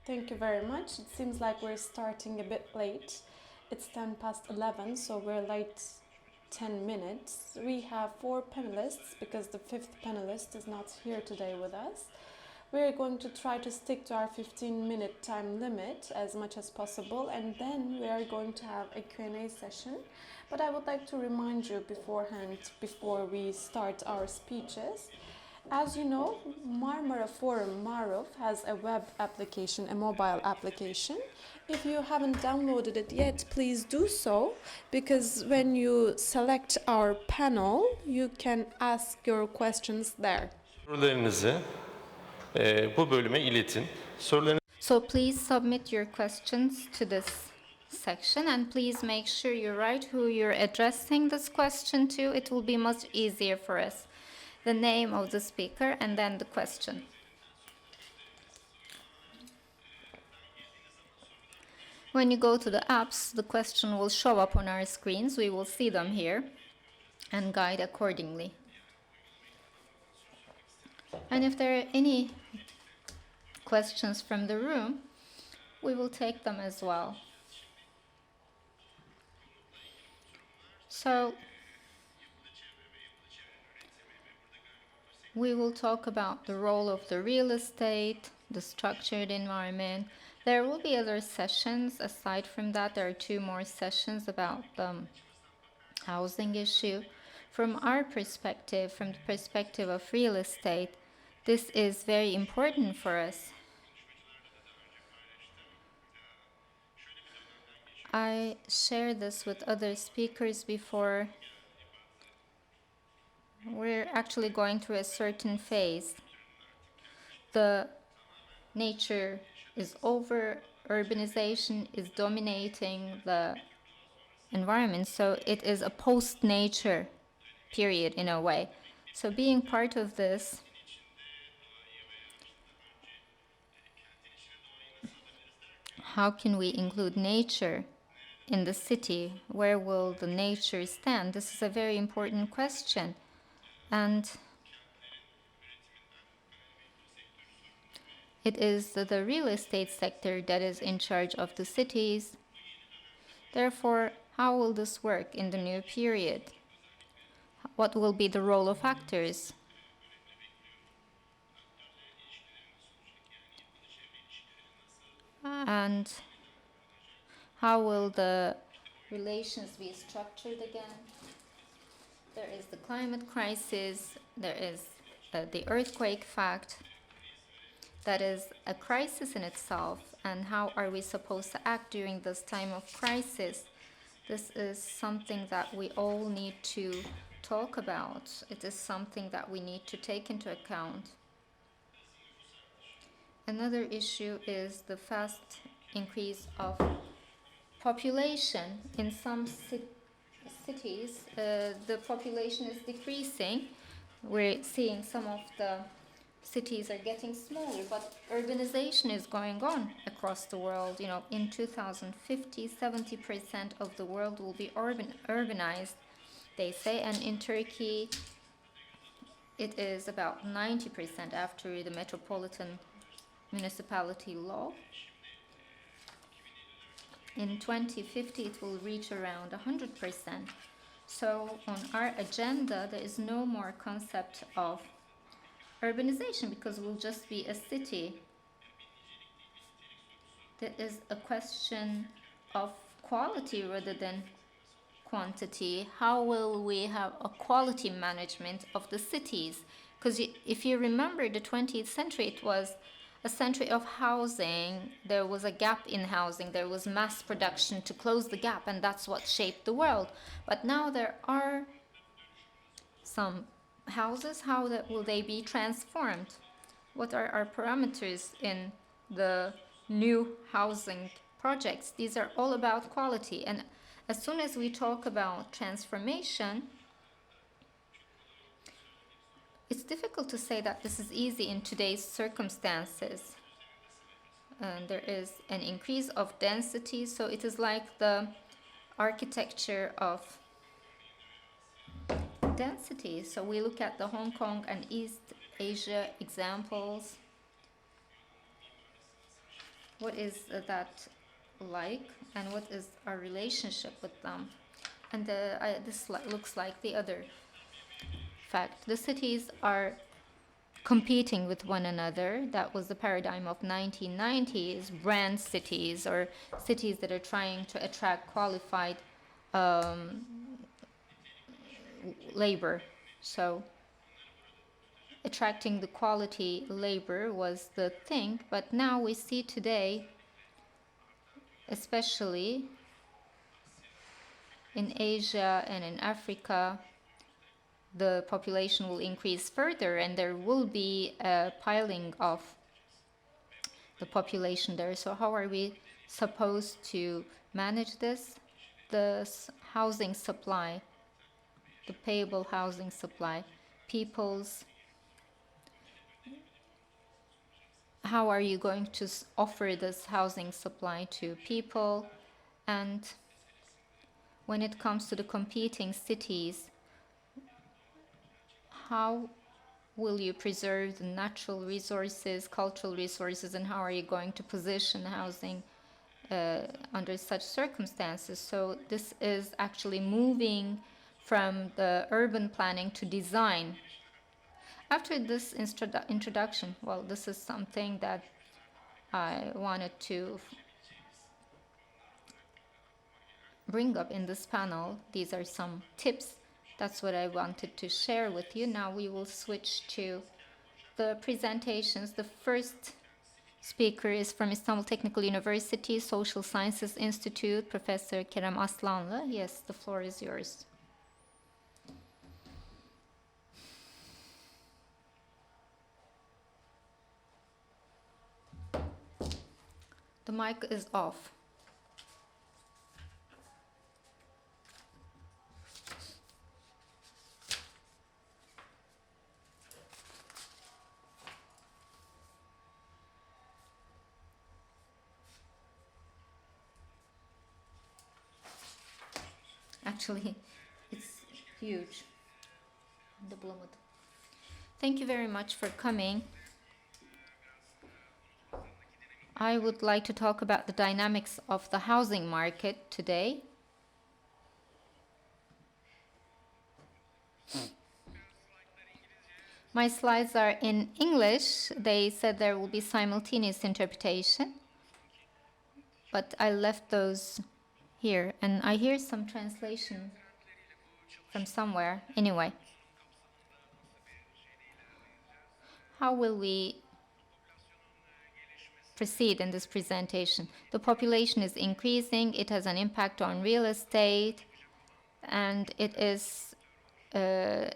Thank you very much. It seems like we're starting a bit late. It's 10 past 11, so we're late 10 minutes. We have 4 panelists because the 5th panelist is not here today with us. We're going to try to stick to our 15-minute time limit as much as possible, and then we are going to have a Q&A session. But I would like to remind you beforehand, before we start our speeches, as you know, Marmara Forum Maruf has a web application, a mobile application. If you haven't downloaded it yet, please do so, because when you select our panel, you can ask your questions there. Sorularınızı bu bölüme iletin. So please submit your questions to this section, and please make sure you write who you're addressing this question to. It will be much easier for us. The name of the speaker and then the question. When you go to the apps, the question will show up on our screens. We will see them here and guide accordingly. And if there are any questions from the room, we will take them as well. So we will talk about the role of the real estate, the structured environment. There will be other sessions. Aside from that, there are 2 more sessions about the housing issue. From our perspective, from the perspective of real estate, this is very important for us. I shared this with other speakers before. We're actually going through a certain phase. The nature is over, urbanization is dominating the environment, so it is a post-nature period in a way. So being part of this, how can we include nature in the city? Where will the nature stand? This is a very important question. And it is the real estate sector that is in charge of the cities. Therefore, how will this work in the new period? What will be the role of actors? And how will the relations be structured again? There is the climate crisis, there is the earthquake fact. That is a crisis in itself, and how are we supposed to act during this time of crisis? This is something that we all need to talk about. It is something that we need to take into account. Another issue is the fast increase of population. In some cities, the population is decreasing. We're seeing some of the cities are getting smaller, but urbanization is going on across the world. You know, in 2050, 70% of the world will be urbanized, they say, and in Turkey, it is about 90% after the metropolitan municipality law. In 2050, it will reach around 100%. So on our agenda, there is no more concept of urbanization, because it will just be a city. There is a question of quality rather than quantity. How will we have a quality management of the cities? Because if you remember the 20th century, it was a century of housing. There was a gap in housing. There was mass production to close the gap, and that's what shaped the world. But now there are some houses. How will they be transformed? What are our parameters in the new housing projects? These are all about quality. And as soon as we talk about transformation, it's difficult to say that this is easy in today's circumstances. There is an increase of density, so it is like the architecture of density. So we look at the Hong Kong and East Asia examples. what is that like, and what is our relationship with them. And this looks like the other fact. The cities are competing with one another. That was the paradigm of 1990s, brand cities, or cities that are trying to attract qualified labor. So attracting the quality labor was the thing, but now we see today, especially in Asia and in Africa, the population will increase further, and there will be a piling of the population there. So how are we supposed to manage this? The housing supply, the payable housing supply, how are you going to offer this housing supply to people? And when it comes to the competing cities, how will you preserve the natural resources, cultural resources, and how are you going to position housing under such circumstances? So this is actually moving from the urban planning to design. After this introduction, well, this is something that I wanted to bring up in this panel. These are some tips. That's what I wanted to share with you. Now we will switch to the presentations. The first speaker is from Istanbul Technical University, Social Sciences Institute, Professor Kerem Aslanlı. Yes, the floor is yours. The mic is off. Actually, it's huge. Thank you very much for coming. I would like to talk about the dynamics of the housing market today. My slides are in English. They said there will be simultaneous interpretation, but I left those here, and I hear some translation from somewhere. Anyway, how will we proceed in this presentation? The population is increasing. It has an impact on real estate, and it is the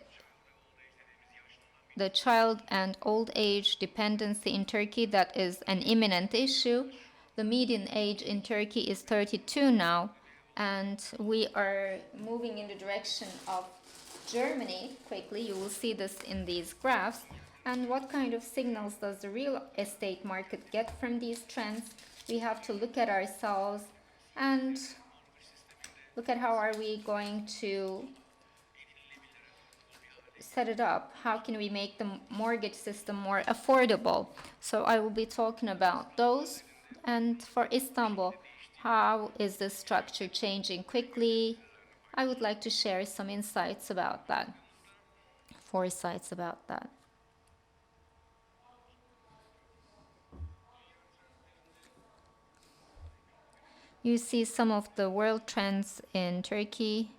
child and old age dependency in Turkey that is an imminent issue. The median age in Turkey is 32 now, and we are moving in the direction of Germany quickly. You will see this in these graphs. And what kind of signals does the real estate market get from these trends? We have to look at ourselves and look at how are we going to set it up. How can we make the mortgage system more affordable? So I will be talking about those. And for Istanbul, how is the structure changing quickly? I would like to share some insights about that, foresights about that. You see some of the world trends in Turkey.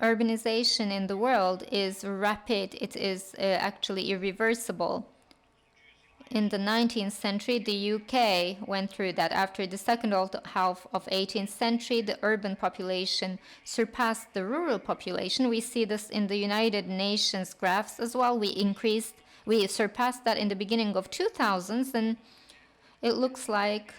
Urbanization in the world is rapid. It is actually irreversible. In the 19th century, the UK went through that. After the second half of 18th century, the urban population surpassed the rural population. We see this in the United Nations graphs as well. We surpassed that in the beginning of 2000s, and it looks like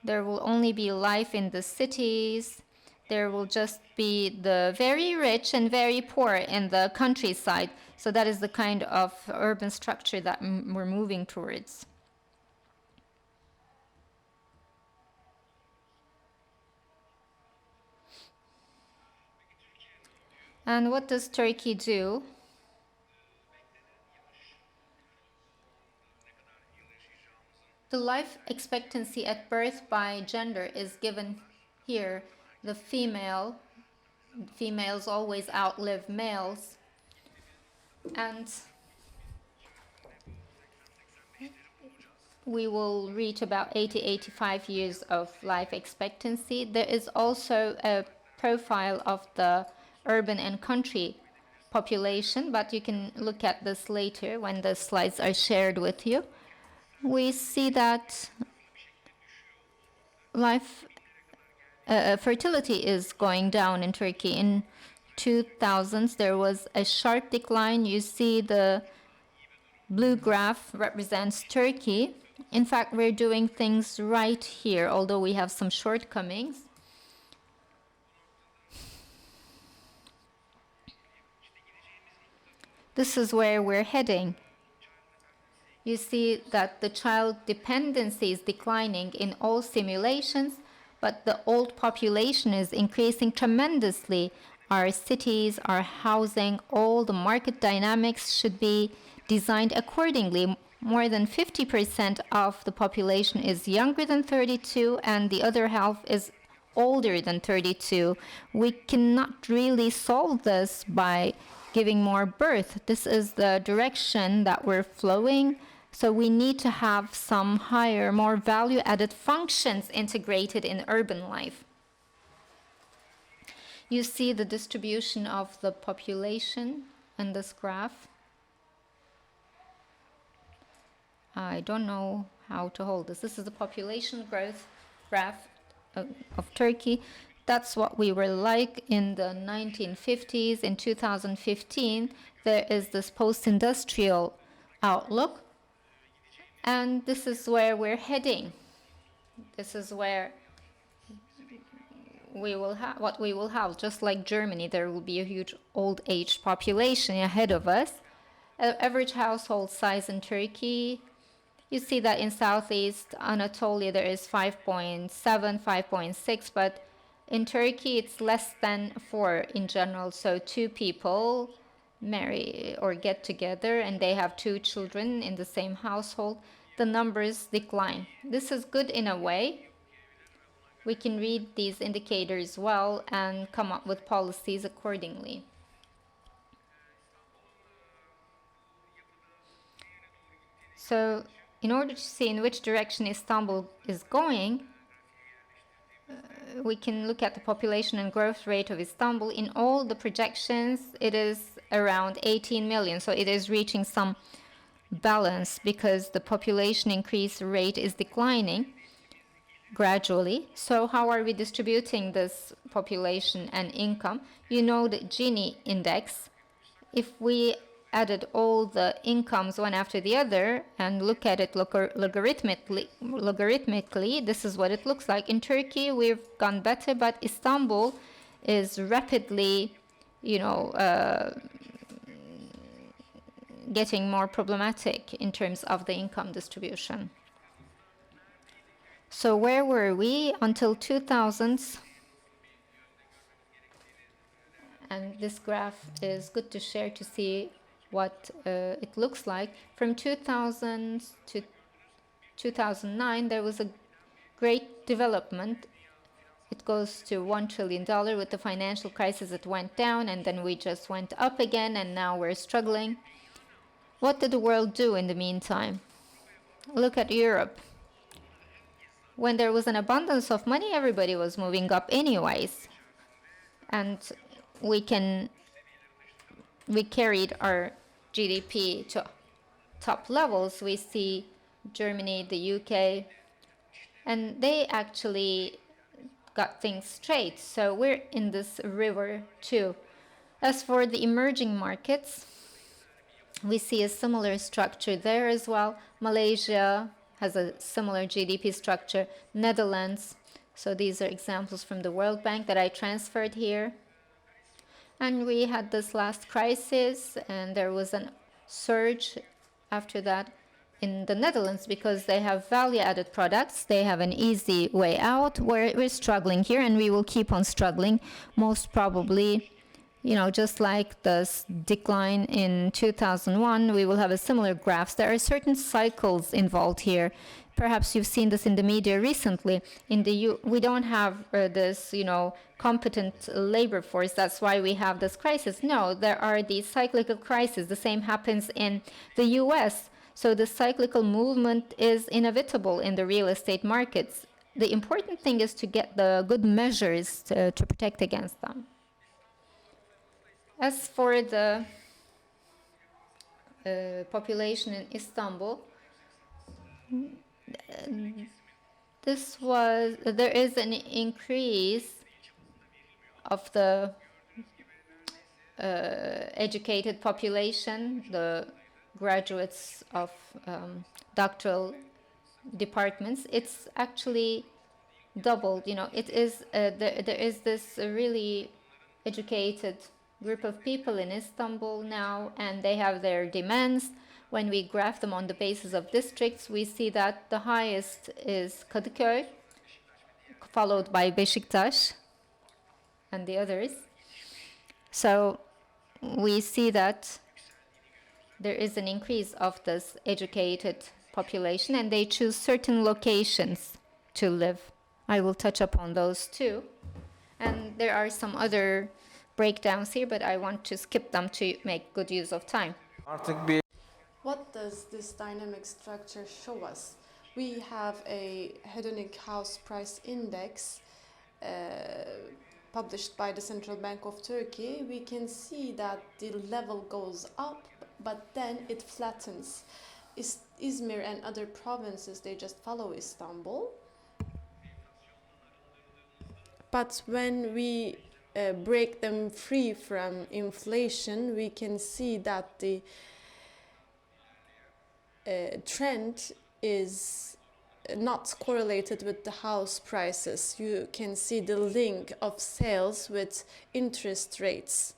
there will only be life in the cities. There will just be the very rich and very poor in the countryside. So that is the kind of urban structure that we're moving towards. And what does Turkey do? The life expectancy at birth by gender is given here. The females always outlive males, and we will reach about 80-85 years of life expectancy. There is also a profile of the urban and country population, but you can look at this later when the slides are shared with you. We see that fertility is going down in Turkey. In 2000s, there was a sharp decline. You see the blue graph represents Turkey. In fact, we're doing things right here, although we have some shortcomings. This is where we're heading. You see that the child dependency is declining in all simulations, but the old population is increasing tremendously. Our cities, our housing, all the market dynamics should be designed accordingly. More than 50% of the population is younger than 32, and the other half is older than 32. We cannot really solve this by giving more birth. This is the direction that we're flowing. So we need to have some higher, more value-added functions integrated in urban life. You see the distribution of the population in this graph. I don't know how to hold this. This is the population growth graph of Turkey. That's what we were like in the 1950s. In 2015, there is this post-industrial outlook. And this is where we're heading. This is where we will have what we will have. Just like Germany, there will be a huge old age population ahead of us. Average household size in Turkey, you see that in Southeast Anatolia there is 5.7, 5.6, but in Turkey it's less than 4 in general. So 2 people marry or get together and they have 2 children in the same household, the numbers decline. This is good in a way. We can read these indicators well and come up with policies accordingly. So in order to see in which direction Istanbul is going, we can look at the population and growth rate of Istanbul. In all the projections, it is around 18 million. So it is reaching some balance because the population increase rate is declining gradually. So how are we distributing this population and income? You know the Gini index. If we added all the incomes one after the other and look at it logarithmically, this is what it looks like. In Turkey, we've gone better, but Istanbul is rapidly, getting more problematic in terms of the income distribution. So where were we until 2000s? And this graph is good to share to see what it looks like. From 2000 to 2009, there was a great development. It goes to $1 trillion. With the financial crisis, it went down, and then we just went up again, and now we're struggling. What did the world do in the meantime? Look at Europe. When there was an abundance of money, everybody was moving up anyways. And we carried our GDP to top levels. We see Germany, the UK, and they actually got things straight. So we're in this river too. As for the emerging markets, we see a similar structure there as well. Malaysia has a similar GDP structure. Netherlands. So these are examples from the World Bank that I transferred here. And we had this last crisis, and there was a surge after that in the Netherlands because they have value-added products. They have an easy way out. We're struggling here, and we will keep on struggling. Most probably, just like the decline in 2001, we will have a similar graphs. There are certain cycles involved here. perhaps you've seen this in the media recently. We don't have this, competent labor force. That's why we have this crisis. No, there are these cyclical crises. The same happens in the US. So the cyclical movement is inevitable in the real estate markets. The important thing is to get the good measures to protect against them. As for the population in Istanbul, there is an increase of the educated population, the graduates of doctoral departments. It's actually doubled. It is there is this really educated group of people in Istanbul now, and they have their demands. When we graph them on the basis of districts, we see that the highest is Kadıköy, followed by Beşiktaş and the others. So we see that there is an increase of this educated population, and they choose certain locations to live. I will touch upon those too. And there are some other breakdowns here, but I want to skip them to make good use of time. What does this dynamic structure show us? We have a hedonic house price index published by the Central Bank of Turkey. We can see that the level goes up, but then it flattens. İzmir and other provinces, they just follow Istanbul. But when we break them free from inflation, we can see that the trend is not correlated with the house prices. You can see the link of sales with interest rates.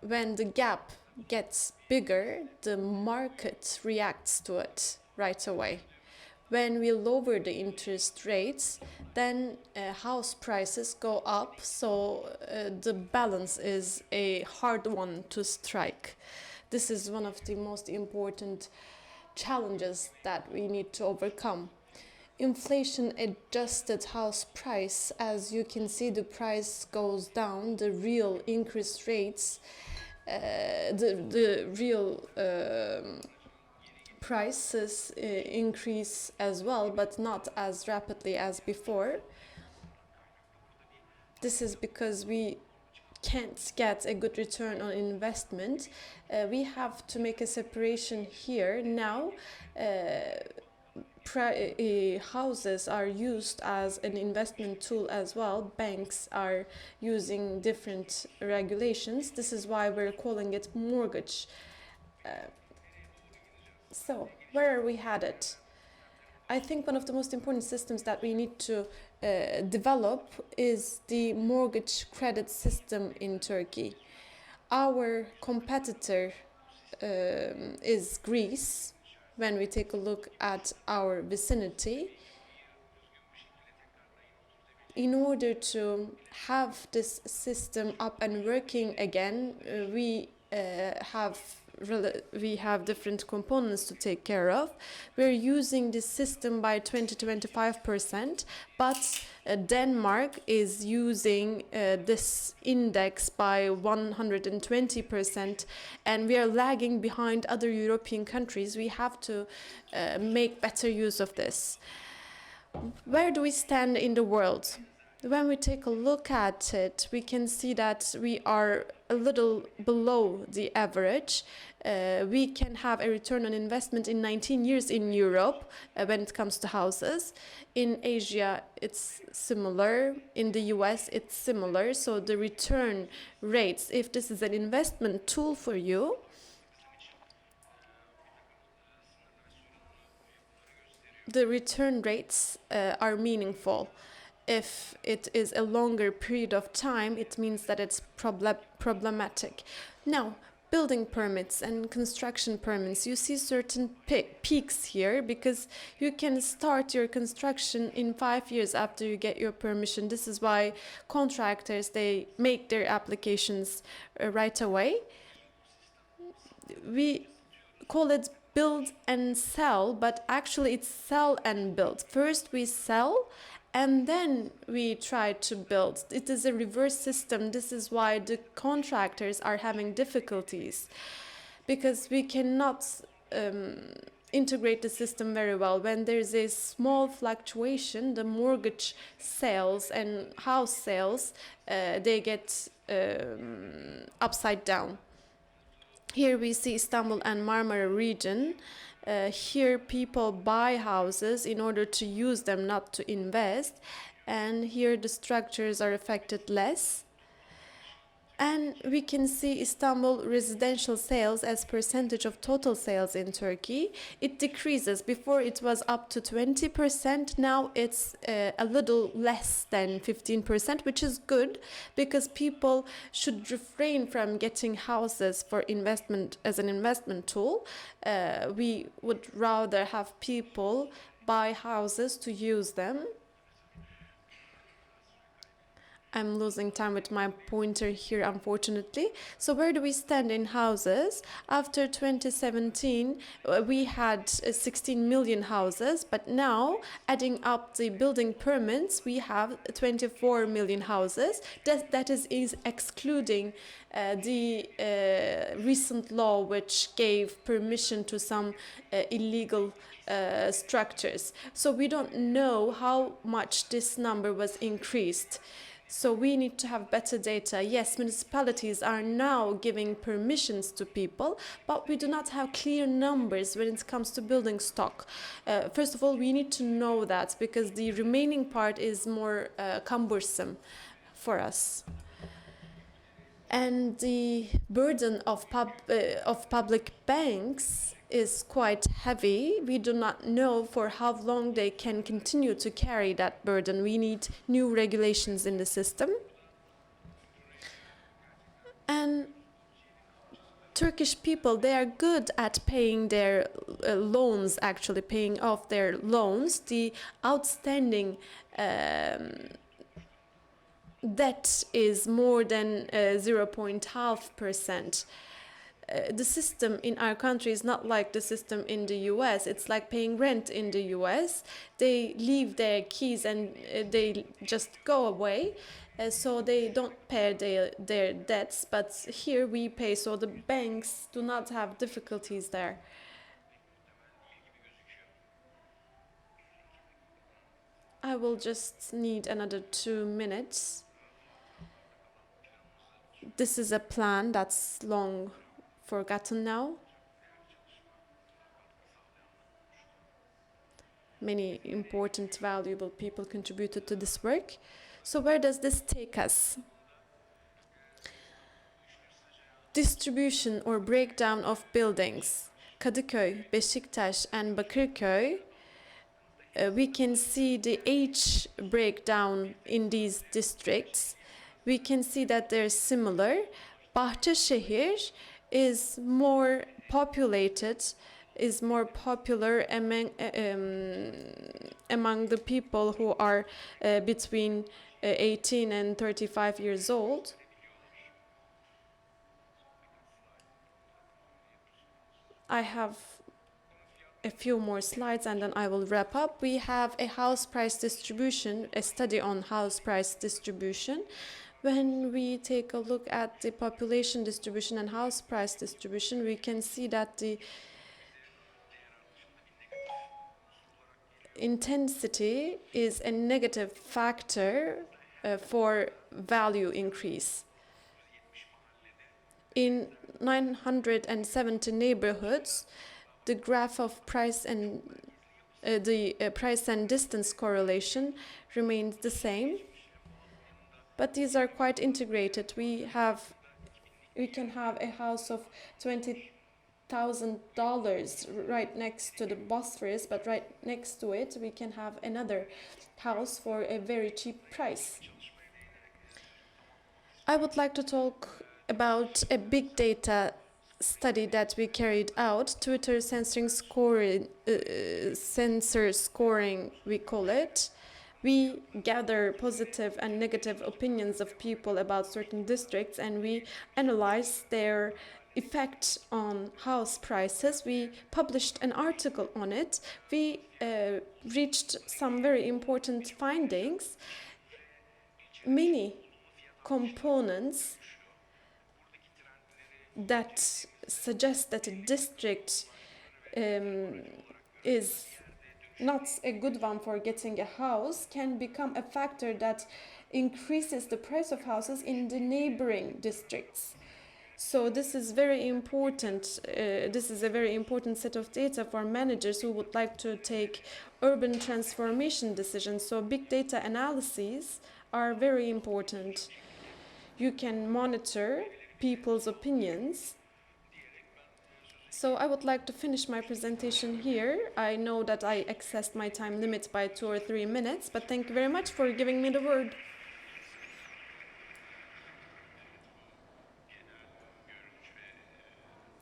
When the gap gets bigger, the market reacts to it right away. When we lower the interest rates, then house prices go up, so the balance is a hard one to strike. This is one of the most important challenges that we need to overcome. Inflation adjusted house price, as you can see, the price goes down, the real increase rates, the real prices increase as well, but not as rapidly as before. This is because we can't get a good return on investment. We have to make a separation here. Now, houses are used as an investment tool as well. Banks are using different regulations. This is why we're calling it mortgage. So, where are we headed? I think one of the most important systems that we need to develop is the mortgage credit system in Turkey. Our competitor is Greece. When we take a look at our vicinity, in order to have this system up and working again, we have different components to take care of. We're using this system by 20-25%, but Denmark is using this index by 120%, and we are lagging behind other European countries. We have to make better use of this. Where do we stand in the world? When we take a look at it, we can see that we are a little below the average. We can have a return on investment in 19 years in Europe when it comes to houses. In Asia, it's similar. In the US, it's similar. So the return rates, if this is an investment tool for you, the return rates are meaningful. If it is a longer period of time, it means that it's problematic. Now, building permits and construction permits, you see certain peaks here because you can start your construction in 5 years after you get your permission. This is why contractors, they make their applications right away. We call it build and sell, but actually it's sell and build. First we sell and then we try to build. It is a reverse system. This is why the contractors are having difficulties, because we cannot integrate the system very well. When there's a small fluctuation, the mortgage sales and house sales, they get upside down. Here we see Istanbul and Marmara region. Here people buy houses in order to use them, not to invest. And here the structures are affected less. And we can see Istanbul residential sales as percentage of total sales in Turkey. It decreases. Before it was up to 20%. Now it's a little less than 15%, which is good because people should refrain from getting houses for investment as an investment tool. We would rather have people buy houses to use them. I'm losing time with my pointer here, unfortunately. So where do we stand in houses? After 2017, we had 16 million houses, but now, adding up the building permits, we have 24 million houses. That is excluding the recent law which gave permission to some illegal structures. So we don't know how much this number was increased. So we need to have better data. Yes, municipalities are now giving permissions to people, but we do not have clear numbers when it comes to building stock. First of all, we need to know that because the remaining part is more cumbersome for us. And the burden of public banks is quite heavy. We do not know for how long they can continue to carry that burden. We need new regulations in the system. And Turkish people, they are good at paying their loans, actually paying off their loans. The outstanding debt is more than 0.5%. The system in our country is not like the system in the US. It's like paying rent in the US. They leave their keys and they just go away. So they don't pay their debts. But here we pay. So the banks do not have difficulties there. I will just need another 2 minutes. This is a plan that's long forgotten now. Many important, valuable people contributed to this work. So where does this take us? Distribution or breakdown of buildings. Kadıköy, Beşiktaş, and Bakırköy. We can see the age breakdown in these districts. We can see that they're similar. Bahçeşehir is more populated, is more popular among the people who are between 18 and 35 years old. I have a few more slides and then I will wrap up. We have a house price distribution, a study on house price distribution. When we take a look at the population distribution and house price distribution, we can see that the intensity is a negative factor for value increase. In 970 neighborhoods, the graph of price and price and distance correlation remains the same. But these are quite integrated. We can have a house of $20,000 right next to the Bosphorus, but right next to it we can have another house for a very cheap price. I would like to talk about a big data study that we carried out, Twitter sensor scoring, we call it. We gather positive and negative opinions of people about certain districts and we analyze their effect on house prices. We published an article on it. We reached some very important findings. Many components that suggest that a district is not a good one for getting a house can become a factor that increases the price of houses in the neighboring districts. So this is very important. This is a very important set of data for managers who would like to take urban transformation decisions. So big data analyses are very important. You can monitor people's opinions. So I would like to finish my presentation here. I know that I excessed my time limit by 2 or 3 minutes, but thank you very much for giving me the word.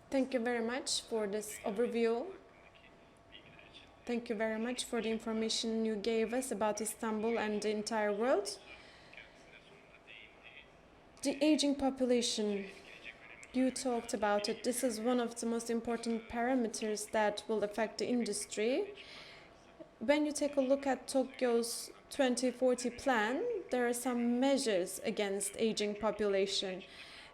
Thank you very much for this overview. Thank you very much for the information you gave us about Istanbul and the entire world. The aging population, you talked about it. This is one of the most important parameters that will affect the industry. When you take a look at Tokyo's 2040 plan, there are some measures against aging population.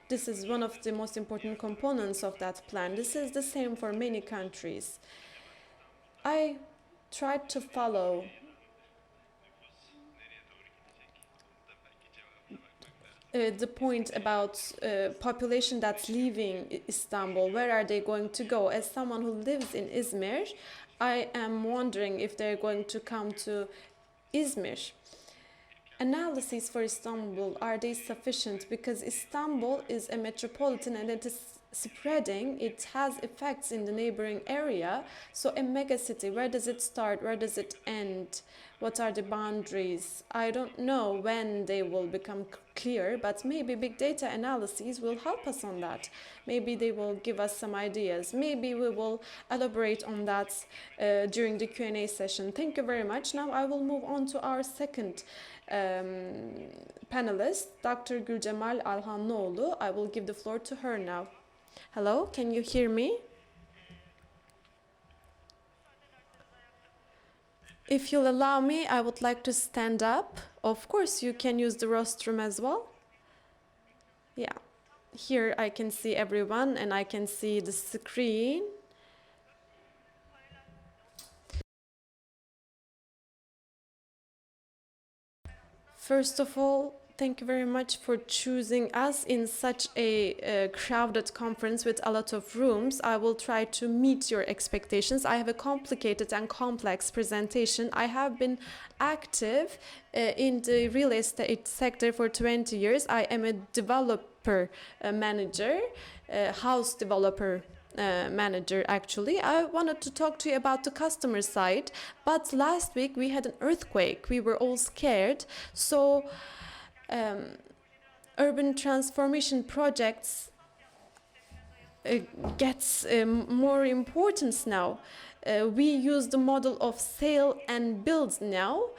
This is one of the most important components of that plan. This is the same for many countries. I tried to follow the point about population that's leaving Istanbul. Where are they going to go? As someone who lives in İzmir, I am wondering if they're going to come to İzmir. Analyses for Istanbul, are they sufficient? Because Istanbul is a metropolitan and it is spreading. It has effects in the neighboring area. So a megacity, where does it start? Where does it end? What are the boundaries? I don't know when they will become clear, but maybe big data analyses will help us on that. Maybe they will give us some ideas. Maybe we will elaborate on that during the Q&A session. Thank you very much. Now I will move on to our second panelist, Dr. Gülcemal Alhanlıoğlu. I will give the floor to her now. Hello, can you hear me? If you'll allow me, I would like to stand up. Of course, you can use the rostrum as well. Yeah, here I can see everyone and I can see the screen. First of all, thank you very much for choosing us in such a crowded conference with a lot of rooms. I will try to meet your expectations. I have a complicated and complex presentation. I have been active in the real estate sector for 20 years. I am a developer manager, house developer manager actually. I wanted to talk to you about the customer side, but last week we had an earthquake. We were all scared. So urban transformation projects gets more importance now. We use the model of sale and build now.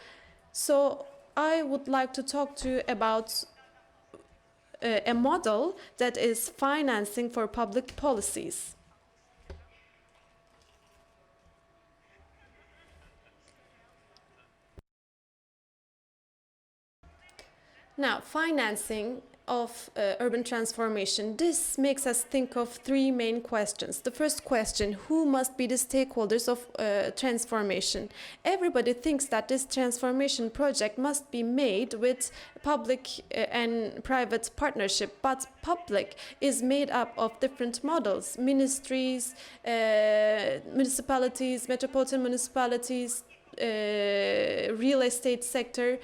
So I would like to talk to you about a model that is financing for public policies. Now, financing of urban transformation. This makes us think of 3 main questions. The first question, who must be the stakeholders of transformation? Everybody thinks that this transformation project must be made with public and private partnership, but public is made up of different models, ministries, municipalities, metropolitan municipalities, real estate sector,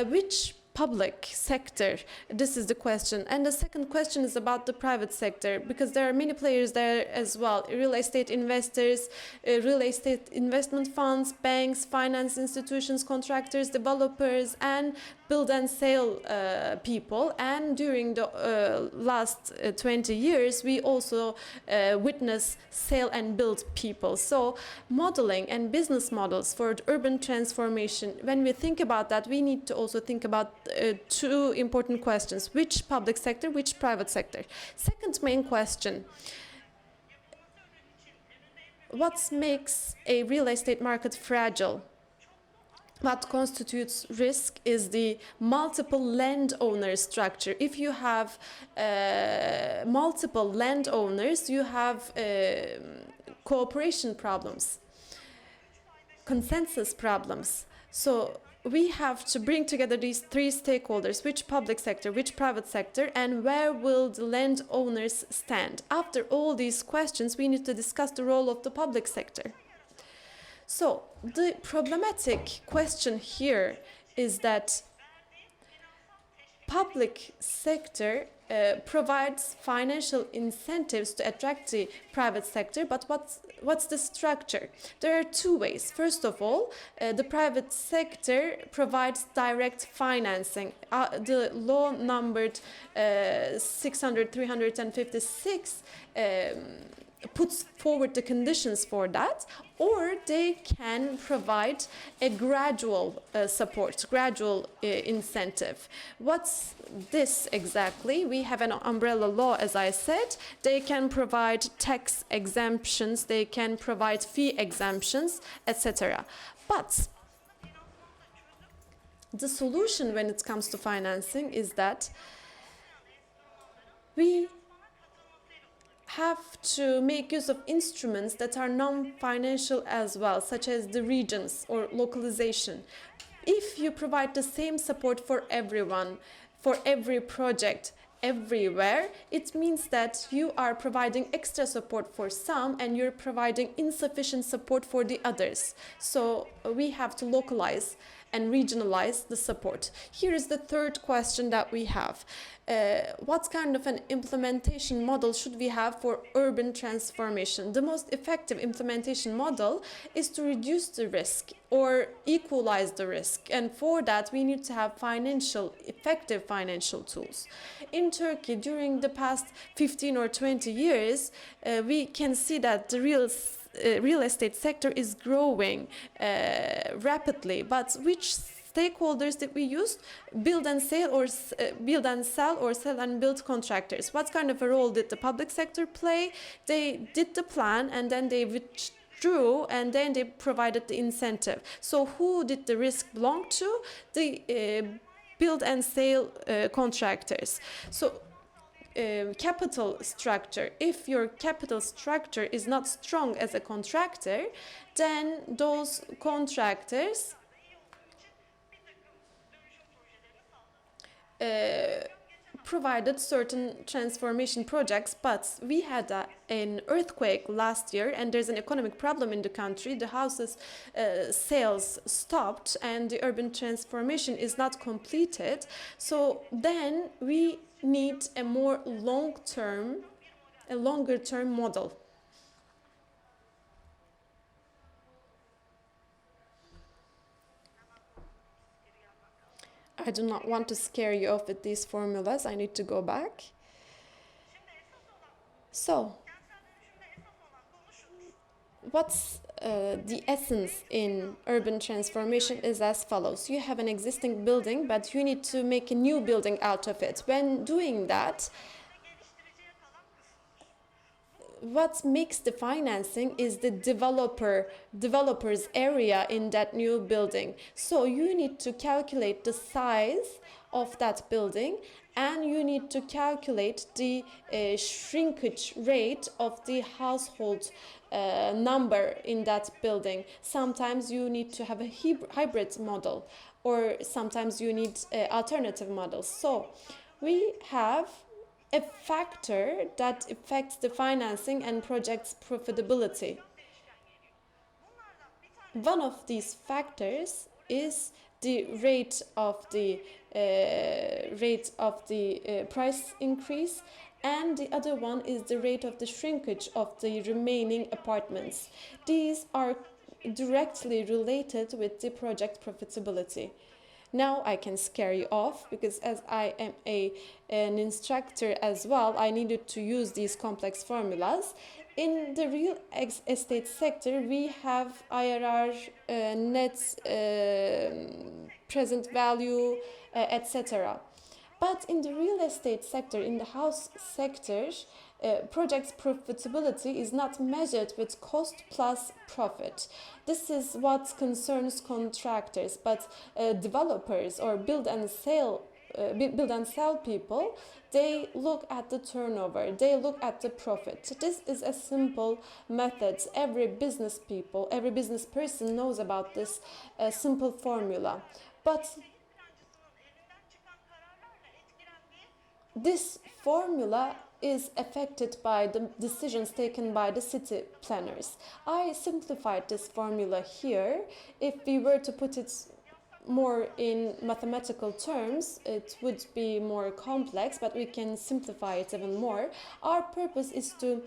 which public sector? This is the question. And the second question is about the private sector, because there are many players there as well. Real estate investors, real estate investment funds, banks, finance institutions, contractors, developers, and build and sale people, and during the last 20 years we also witness sale and build people. So modeling and business models for the urban transformation, when we think about that, we need to also think about two important questions: which public sector, which private sector. Second main question: what makes a real estate market fragile? What constitutes risk is the multiple landowner structure. If you have multiple landowners, you have cooperation problems, consensus problems. So we have to bring together these three stakeholders: which public sector, which private sector, and where will the landowners stand. After all these questions, we need to discuss the role of the public sector. So the problematic question here is that public sector provides financial incentives to attract the private sector, but what's the structure? There are two ways. First of all, the private sector provides direct financing. The law numbered 600-356 puts forward the conditions for that, or they can provide a gradual support, gradual incentive. What's this exactly? We have an umbrella law, as I said. They can provide tax exemptions, they can provide fee exemptions, etc. But the solution when it comes to financing is that we have to make use of instruments that are non-financial as well, such as the regions or localization. If you provide the same support for everyone, for every project, everywhere, it means that you are providing extra support for some and you're providing insufficient support for the others. So we have to localize and regionalize the support. Here is the third question that we have. What kind of an implementation model should we have for urban transformation? The most effective implementation model is to reduce the risk or equalize the risk, and for that we need to have effective financial tools. In Turkey, during the past 15 or 20 years, we can see that the real estate sector is growing rapidly, but which stakeholders did we use? Build and sell or sell and build contractors. What kind of a role did the public sector play? They did the plan and then they withdrew and then they provided the incentive. So who did the risk belong to? The build and sale contractors. So capital structure. If your capital structure is not strong as a contractor, then those contractors provided certain transformation projects, but we had an earthquake last year and there's an economic problem in the country. The houses sales stopped and the urban transformation is not completed. So then we need a more longer term model. I do not want to scare you off with these formulas. I need to go back. So, what's the essence in urban transformation is as follows. You have an existing building, but you need to make a new building out of it. When doing that, what makes the financing is the developer's area in that new building. So you need to calculate the size of that building and you need to calculate the shrinkage rate of the household number in that building. Sometimes you need to have a hybrid model or sometimes you need alternative models. So we have a factor that affects the financing and project's profitability. One of these factors is the rate of the price increase, and the other one is the rate of the shrinkage of the remaining apartments. These are directly related with the project profitability. Now I can scare you off because as I am an instructor as well, I needed to use these complex formulas. In the real estate sector, we have IRR, net present value, etc. But in the real estate sector, in the house sector, project's profitability is not measured with cost plus profit. This is what concerns contractors, but developers or build and sell people, they look at the turnover, they look at the profit. This is a simple method. Every business person knows about this simple formula. But this formula is affected by the decisions taken by the city planners. I simplified this formula here. If we were to put it more in mathematical terms, it would be more complex, but we can simplify it even more. Our purpose is to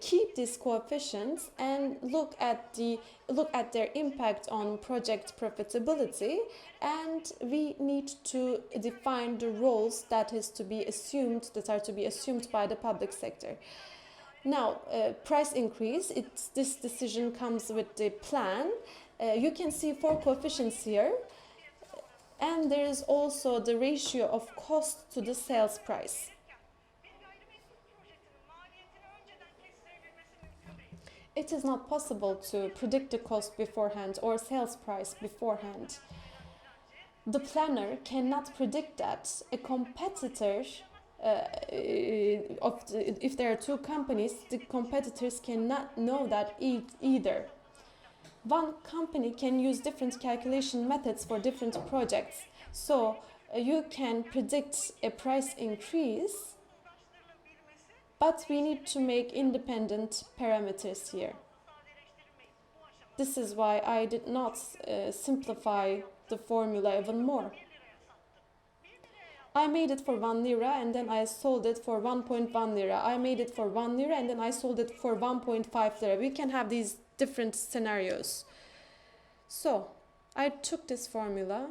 keep these coefficients and look at their impact on project profitability, and we need to define the roles that are to be assumed by the public sector. Now, price increase, this decision comes with the plan. You can see 4 coefficients here. And there is also the ratio of cost to the sales price. It is not possible to predict the cost beforehand or sales price beforehand. The planner cannot predict that. A competitor, if there are 2 companies, the competitors cannot know that either. One company can use different calculation methods for different projects. So you can predict a price increase, but we need to make independent parameters here. This is why I did not simplify the formula even more. I made it for 1 lira and then I sold it for 1.1 lira. I made it for 1 lira and then I sold it for 1.5 lira. We can have these different scenarios. So I took this formula.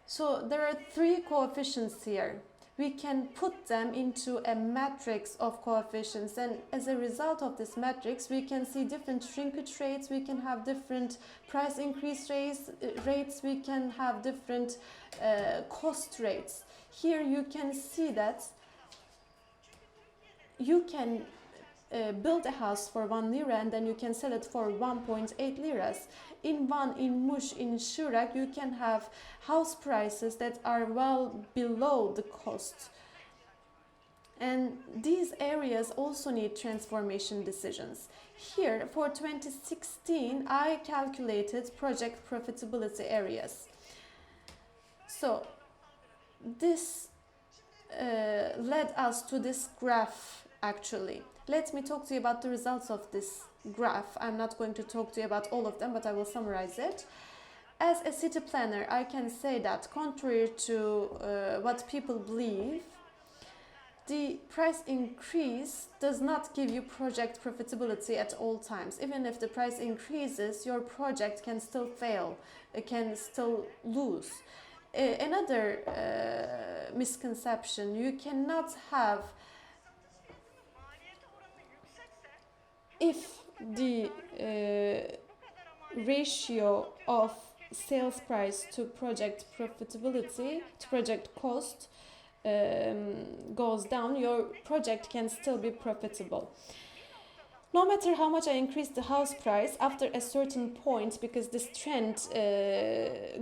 So there are 3 coefficients here. We can put them into a matrix of coefficients, and as a result of this matrix we can see different shrinkage rates, we can have different price increase rates, we can have different cost rates. Here you can see that you can build a house for 1 lira and then you can sell it for 1.8 liras. In Muş, in Şirak, you can have house prices that are well below the cost. And these areas also need transformation decisions. Here, for 2016, I calculated project profitability areas. So this led us to this graph actually. Let me talk to you about the results of this graph. I'm not going to talk to you about all of them, but I will summarize it. As a city planner, I can say that contrary to what people believe, the price increase does not give you project profitability at all times. Even if the price increases, your project can still fail, it can still lose. Another misconception, you cannot have, if the ratio of sales price to project profitability, to project cost goes down, your project can still be profitable. No matter how much I increase the house price, after a certain point, because this trend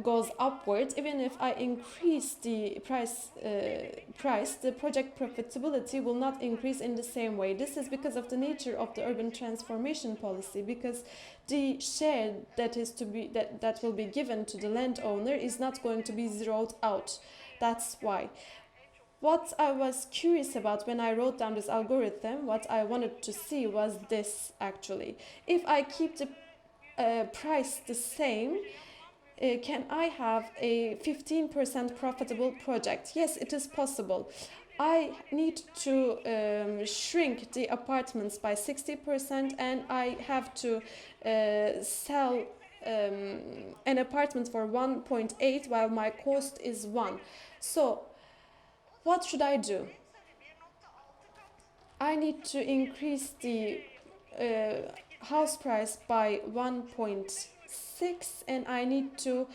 goes upwards, even if I increase the price, the project profitability will not increase in the same way. This is because of the nature of the urban transformation policy, because the share that will be given to the landowner is not going to be zeroed out. That's why. What I was curious about when I wrote down this algorithm, what I wanted to see was this actually. If I keep the price the same, can I have a 15% profitable project? Yes, it is possible. I need to shrink the apartments by 60% and I have to sell an apartment for 1.8 while my cost is 1. So what should I do? I need to increase the house price by 1.6 and I need to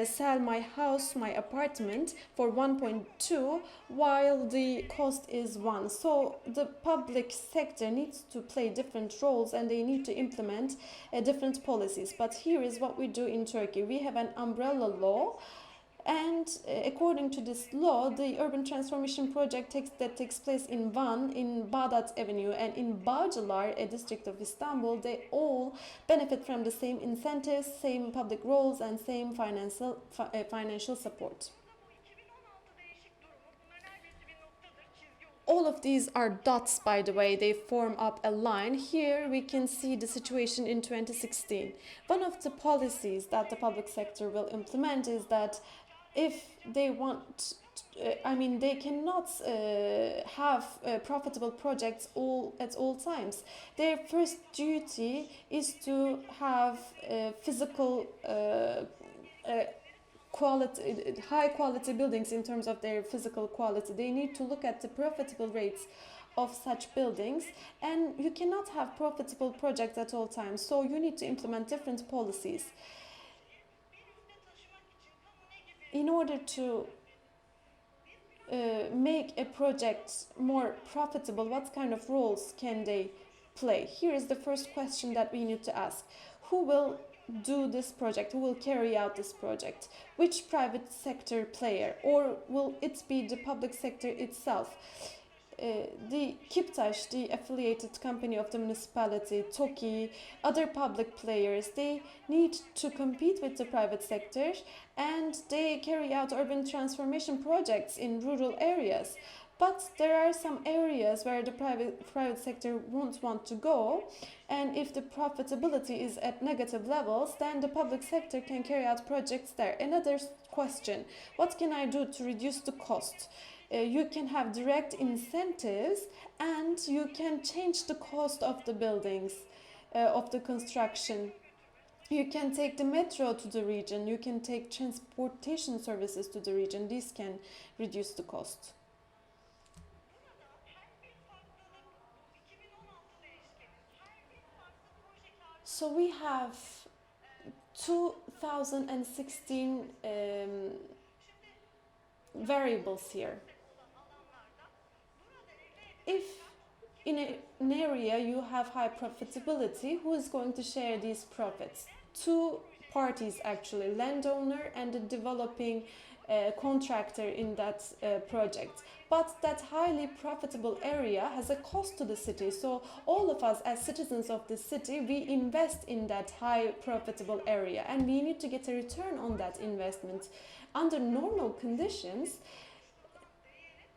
sell my house, my apartment for 1.2 while the cost is 1. So the public sector needs to play different roles and they need to implement different policies. But here is what we do in Turkey. We have an umbrella law. And according to this law, the urban transformation project takes place in Van, in Bağdat Avenue, and in Bağcılar, a district of Istanbul, they all benefit from the same incentives, same public roles, and same financial support. All of these are dots, by the way, they form up a line. Here we can see the situation in 2016. One of the policies that the public sector will implement is that if they want, they cannot have profitable projects at all times. Their first duty is to have physical quality, high quality buildings in terms of their physical quality. They need to look at the profitable rates of such buildings, and you cannot have profitable projects at all times. So you need to implement different policies. In order to make a project more profitable, what kind of roles can they play? Here is the first question that we need to ask. Who will do this project? Who will carry out this project? Which private sector player? Or will it be the public sector itself? The Kiptaş, the affiliated company of the municipality, TOKİ, other public players, they need to compete with the private sector and they carry out urban transformation projects in rural areas. But there are some areas where the private sector won't want to go, and if the profitability is at negative levels, then the public sector can carry out projects there. Another question, what can I do to reduce the cost? You can have direct incentives and you can change the cost of the buildings, of the construction. You can take the metro to the region, you can take transportation services to the region. These can reduce the cost. So we have 2016 variables here. If in an area you have high profitability, who is going to share these profits? Two parties actually, landowner and the developing contractor in that project. But that highly profitable area has a cost to the city. So all of us as citizens of the city, we invest in that high profitable area and we need to get a return on that investment. Under normal conditions,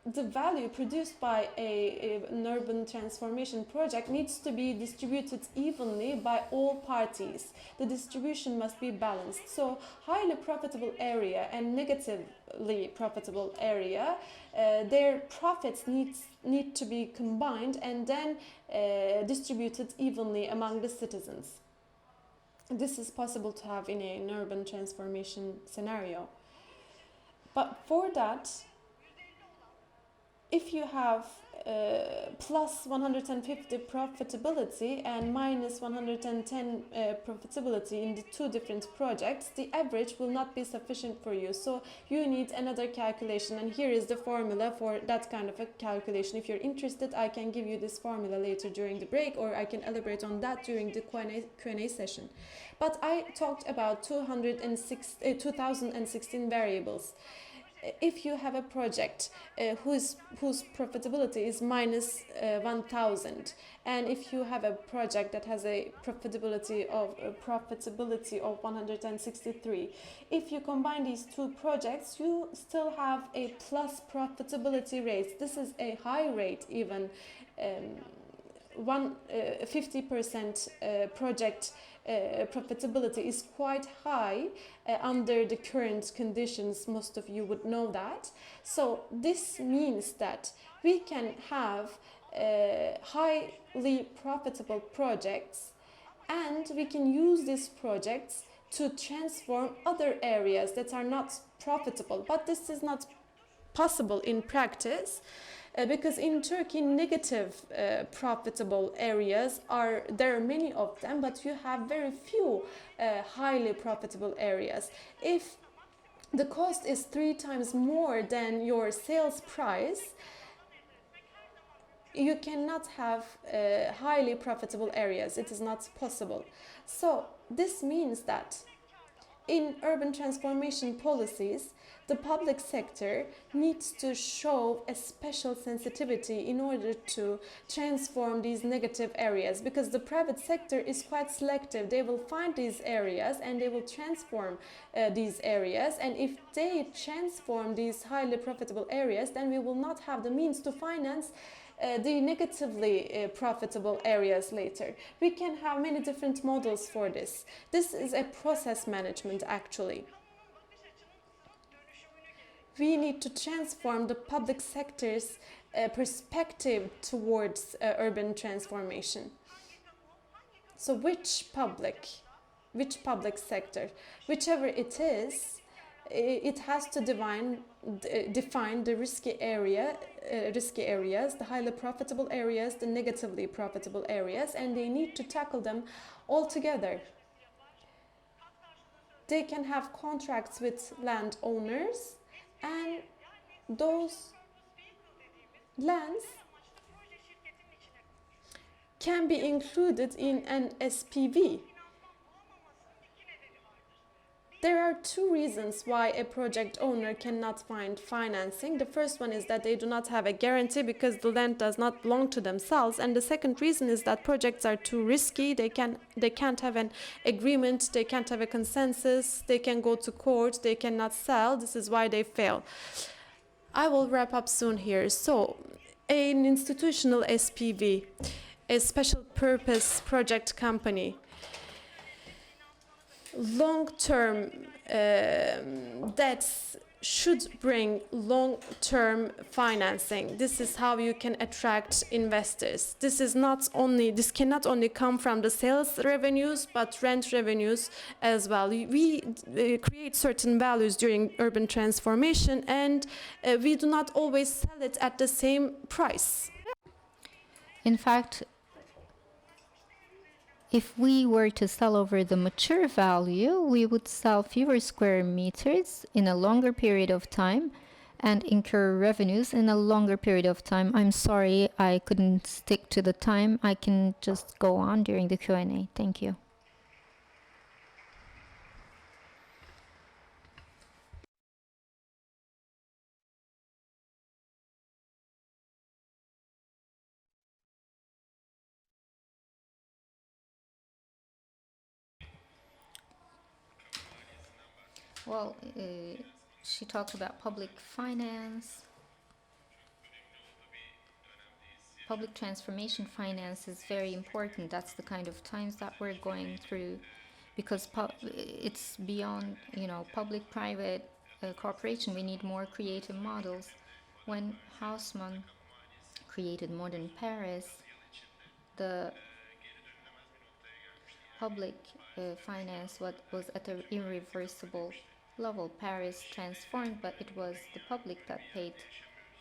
the value produced by an urban transformation project needs to be distributed evenly by all parties. The distribution must be balanced. So highly profitable area and negatively profitable area, their profits need to be combined and then distributed evenly among the citizens. This is possible to have in an urban transformation scenario. But for that, if you have plus 150 profitability and minus 110 profitability in the two different projects, the average will not be sufficient for you. So you need another calculation, and here is the formula for that kind of a calculation. If you're interested, I can give you this formula later during the break, or I can elaborate on that during the Q&A session. But I talked about 2016 variables. If you have a project whose profitability is minus 1,000, and if you have a project that has a profitability of 163, if you combine these two projects, you still have a plus profitability rate. This is a high rate even 50% project profitability is quite high under the current conditions. Most of you would know that. So this means that we can have highly profitable projects, and we can use these projects to transform other areas that are not profitable. But this is not possible in practice because in Turkey negative profitable areas there are many of them, but you have very few highly profitable areas. If the cost is 3 times more than your sales price, you cannot have highly profitable areas. It is not possible. So this means that in urban transformation policies, the public sector needs to show a special sensitivity in order to transform these negative areas, because the private sector is quite selective. They will find these areas and they will transform these areas, and if they transform these highly profitable areas, then we will not have the means to finance the negatively profitable areas later. We can have many different models for this. This is a process management actually. We need to transform the public sector's perspective towards urban transformation. So which public sector, whichever it is, it has to define the risky areas, the highly profitable areas, the negatively profitable areas, and they need to tackle them all together. They can have contracts with landowners, and those lands can be included in an SPV. There are 2 reasons why a project owner cannot find financing. The first one is that they do not have a guarantee because the land does not belong to themselves, and the second reason is that projects are too risky. They can't have an agreement, they can't have a consensus, they can go to court, they cannot sell. This is why they fail. I will wrap up soon here. So, an institutional SPV, a special purpose project company, long-term debts should bring long-term financing. This is how you can attract investors. This cannot only come from the sales revenues, but rent revenues as well. We create certain values during urban transformation, and we do not always sell it at the same price. In fact, if we were to sell over the mature value, we would sell fewer square meters in a longer period of time and incur revenues in a longer period of time. I'm sorry I couldn't stick to the time. I can just go on during the Q&A. Thank you. Well, she talked about public finance. Public transformation finance is very important. That's the kind of times that we're going through, because it's beyond, public-private cooperation. We need more creative models. When Haussmann created modern Paris, the public finance was at an irreversible level. Paris transformed, but it was the public that paid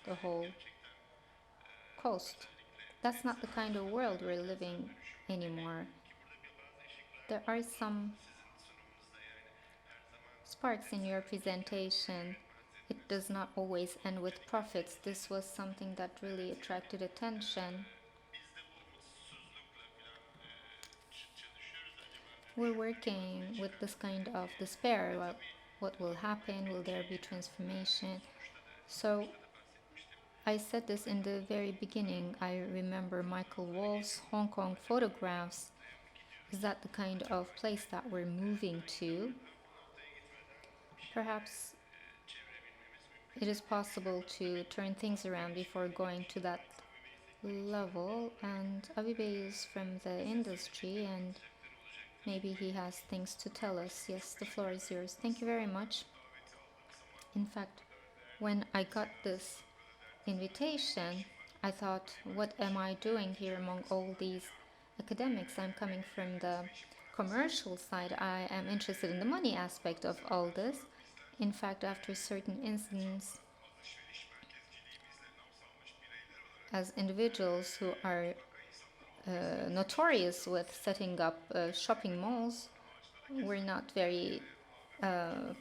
the whole cost. That's not the kind of world we're living anymore. There are some sparks in your presentation. It does not always end with profits. This was something that really attracted attention. We're working with this kind of despair. Well, what will happen? Will there be transformation? So I said this in the very beginning. I remember Michael Wolff's Hong Kong photographs. Is that the kind of place that we're moving to? Perhaps it is possible to turn things around before going to that level, and Abibe is from the industry, and maybe he has things to tell us. Yes, the floor is yours. Thank you very much. In fact, when I got this invitation, I thought, what am I doing here among all these academics? I'm coming from the commercial side. I am interested in the money aspect of all this. In fact, after certain incidents, as individuals who are notorious with setting up shopping malls, we're not very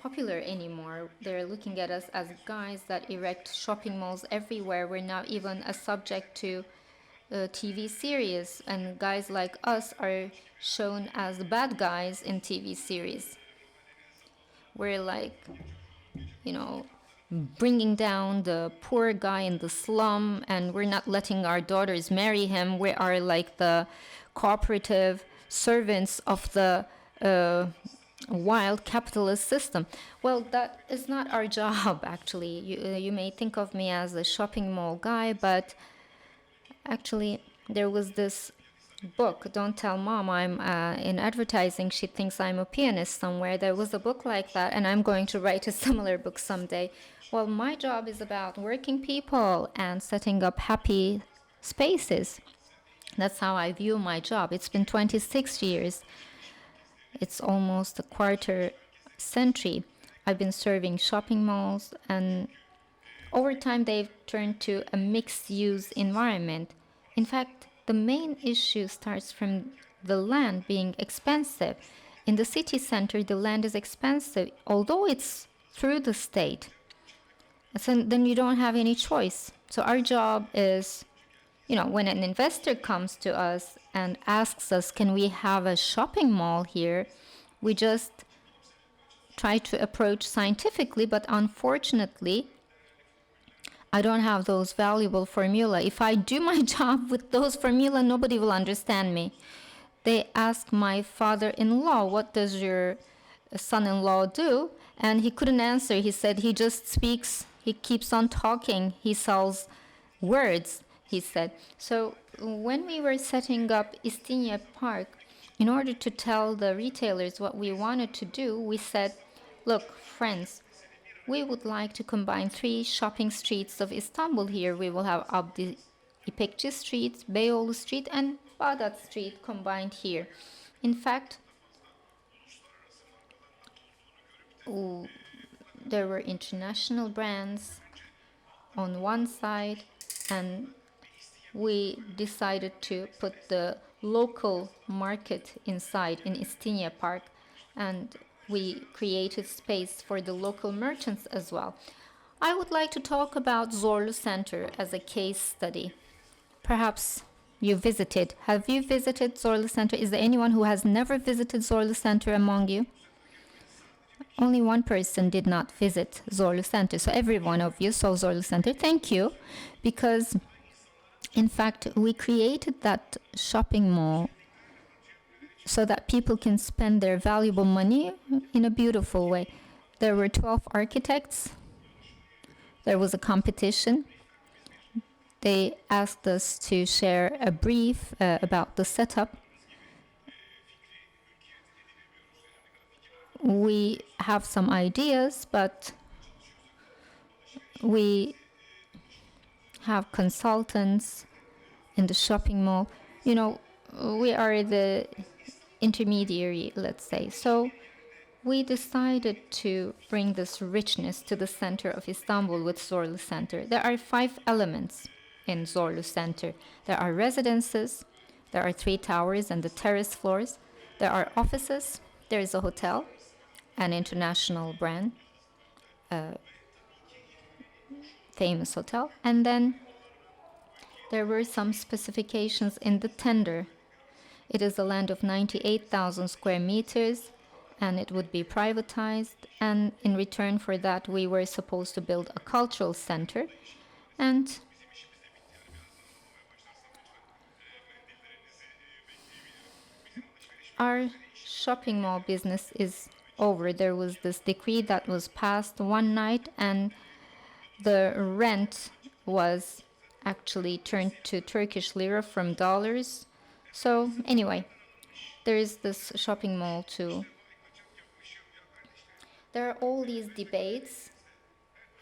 popular anymore. They're looking at us as guys that erect shopping malls everywhere. We're now even a subject to TV series, and guys like us are shown as the bad guys in TV series. We're like, you know, bringing down the poor guy in the slum, and we're not letting our daughters marry him. We are like the cooperative servants of the wild capitalist system. Well, that is not our job, actually. You may think of me as a shopping mall guy, but actually there was this book, Don't Tell Mom I'm in advertising, she thinks I'm a pianist somewhere. There was a book like that, and I'm going to write a similar book someday. Well, my job is about working people and setting up happy spaces. That's how I view my job. It's been 26 years. It's almost a quarter century. I've been serving shopping malls, and over time they've turned to a mixed-use environment. In fact, the main issue starts from the land being expensive. In the city center, the land is expensive, although it's through the state. So then you don't have any choice. So our job is, when an investor comes to us and asks us, can we have a shopping mall here? We just try to approach scientifically, but unfortunately, I don't have those valuable formula. If I do my job with those formula, nobody will understand me. They asked my father-in-law, what does your son-in-law do? And he couldn't answer. He said he just speaks, he keeps on talking, he sells words, he said. So when we were setting up İstinye Park, in order to tell the retailers what we wanted to do, we said, look, friends, we would like to combine 3 shopping streets of Istanbul here. We will have Abdi İpekçi Street, Beyoğlu Street, and Bağdat Street combined here. In fact, there were international brands on one side, and we decided to put the local market inside in İstinye Park, and we created space for the local merchants as well. I would like to talk about Zorlu Center as a case study. Perhaps you visited. Have you visited Zorlu Center? Is there anyone who has never visited Zorlu Center among you? Only one person did not visit Zorlu Center. So every one of you saw Zorlu Center. Thank you. Because, in fact, we created that shopping mall so that people can spend their valuable money in a beautiful way. There were 12 architects. There was a competition. They asked us to share a brief about the setup. We have some ideas, but we have consultants in the shopping mall. We are the intermediary, let's say. So we decided to bring this richness to the center of Istanbul with Zorlu Center. There are 5 elements in Zorlu Center. There are residences, there are 3 towers and the terrace floors, there are offices, there is a hotel, an international brand, famous hotel, and then there were some specifications in the tender. It is a land of 98,000 square meters, and it would be privatized, and in return for that we were supposed to build a cultural center, and our shopping mall business is over. There was this decree that was passed one night, and the rent was actually turned to Turkish lira from dollars. So anyway, there is this shopping mall too. There are all these debates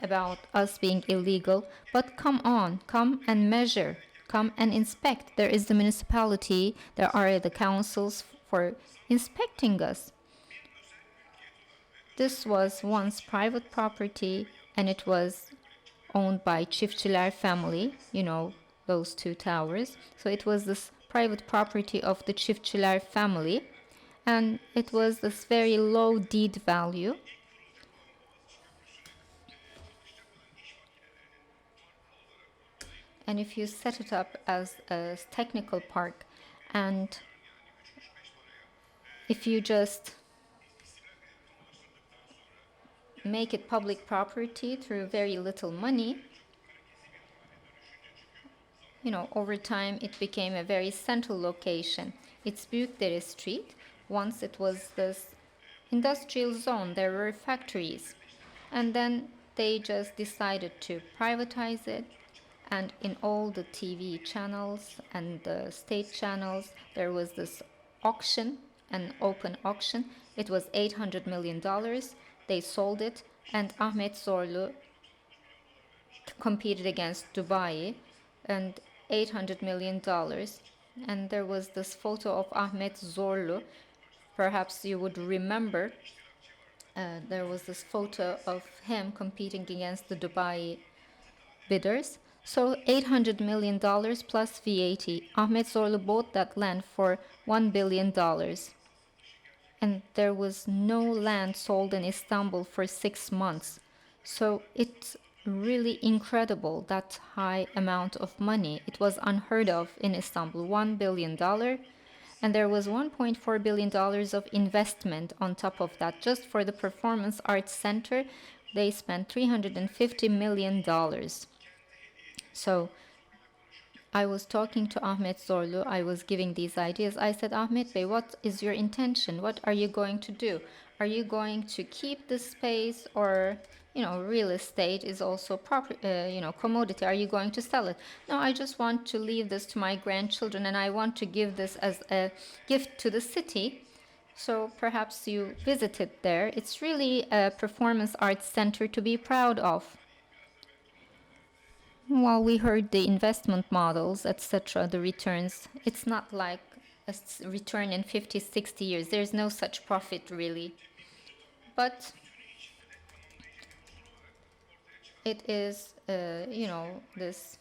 about us being illegal, but come on, come and measure, come and inspect. There is the municipality, there are the councils for inspecting us. This was once private property and it was owned by Çiftçiler family, you know, those two towers. So it was this private property of the Çiftçiler family, and it was this very low deed value. And if you set it up as a technical park, and if you just make it public property through very little money, you know, over time it became a very central location. It's Büyükdere Street. Once it was this industrial zone, there were factories. And then they just decided to privatize it. And in all the TV channels and the state channels, there was this auction, an open auction. It was $800 million. They sold it, and Ahmet Zorlu competed against Dubai, and $800 million. And there was this photo of Ahmet Zorlu. Perhaps you would remember, there was this photo of him competing against the Dubai bidders. So $800 million plus VAT. Ahmet Zorlu bought that land for $1 billion. And there was no land sold in Istanbul for 6 months. So it's really incredible, that high amount of money. It was unheard of in Istanbul, $1 billion. And there was $1.4 billion of investment on top of that. Just for the Performance Arts Center, they spent $350 million. So I was talking to Ahmet Zorlu, I was giving these ideas. I said, Ahmet Bey, what is your intention? What are you going to do? Are you going to keep the space, or, you know, real estate is also commodity. Are you going to sell it? No, I just want to leave this to my grandchildren, and I want to give this as a gift to the city. So perhaps you visited there. It's really a performance arts center to be proud of. Well, we heard the investment models, etc., the returns. It's not like a return in 50, 60 years. There's no such profit, really. But it is, this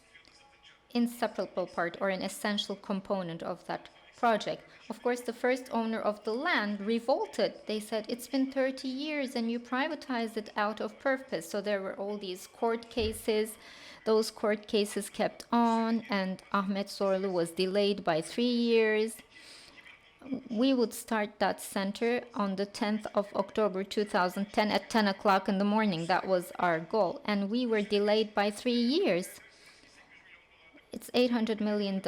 inseparable part or an essential component of that project. Of course, the first owner of the land revolted. They said, it's been 30 years and you privatized it out of purpose. So there were all these court cases. Those court cases kept on, and Ahmet Zorlu was delayed by 3 years. We would start that center on the 10th of October 2010 at 10 o'clock in the morning. That was our goal. And we were delayed by 3 years. It's $800 million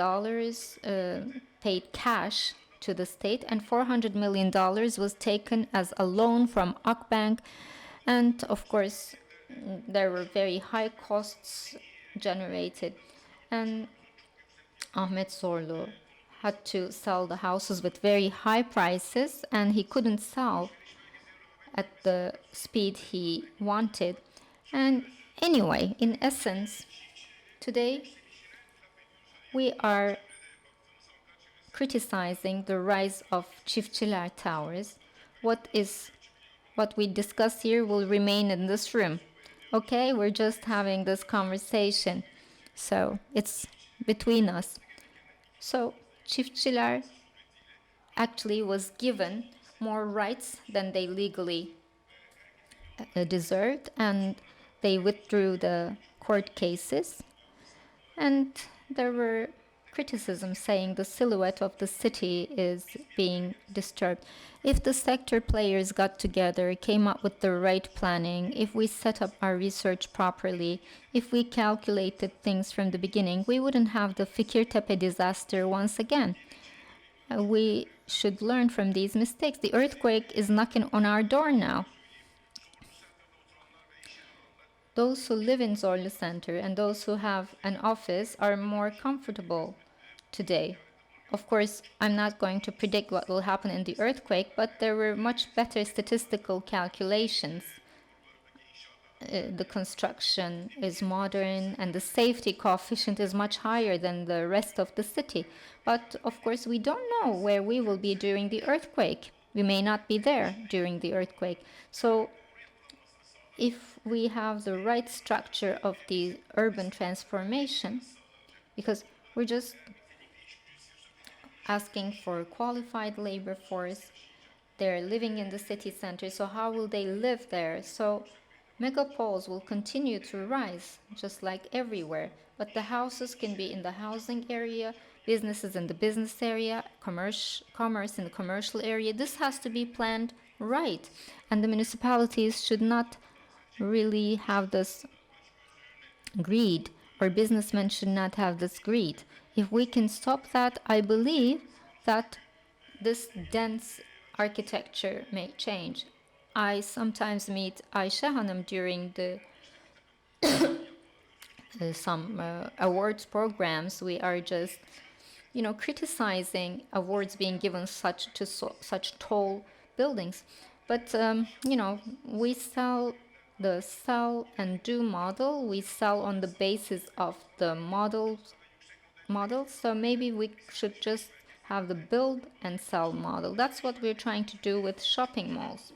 paid cash to the state, and $400 million was taken as a loan from Akbank. And of course, there were very high costs generated. And Ahmet Zorlu had to sell the houses with very high prices, and he couldn't sell at the speed he wanted. And anyway, in essence, today we are criticizing the rise of Çiftçiler towers. What we discuss here will remain in this room. Okay, we're just having this conversation. So it's between us. So Çiftçiler actually was given more rights than they legally deserved, and they withdrew the court cases. And there were criticisms saying the silhouette of the city is being disturbed. If the sector players got together, came up with the right planning, if we set up our research properly, if we calculated things from the beginning, we wouldn't have the Fikirtepe disaster once again. We should learn from these mistakes. The earthquake is knocking on our door now. those who live in Zorlu Center and those who have an office are more comfortable today. Of course, I'm not going to predict what will happen in the earthquake, but there were much better statistical calculations. The construction is modern and the safety coefficient is much higher than the rest of the city. But of course, we don't know where we will be during the earthquake. We may not be there during the earthquake. So if we have the right structure of the urban transformation, because we're just asking for qualified labor force, they're living in the city center, so how will they live there? So megapoles will continue to rise, just like everywhere, but the houses can be in the housing area, businesses in the business area, commerce in the commercial area. This has to be planned right, and the municipalities should not really have this greed, or businessmen should not have this greed. If we can stop that, I believe that this dense architecture may change. I sometimes meet Ayşe Hanım during the some awards programs. We are just, criticizing awards being given such tall buildings. But we sell the sell and do model. We sell on the basis of the models. So maybe we should just have the build and sell model. That's what we're trying to do with shopping malls.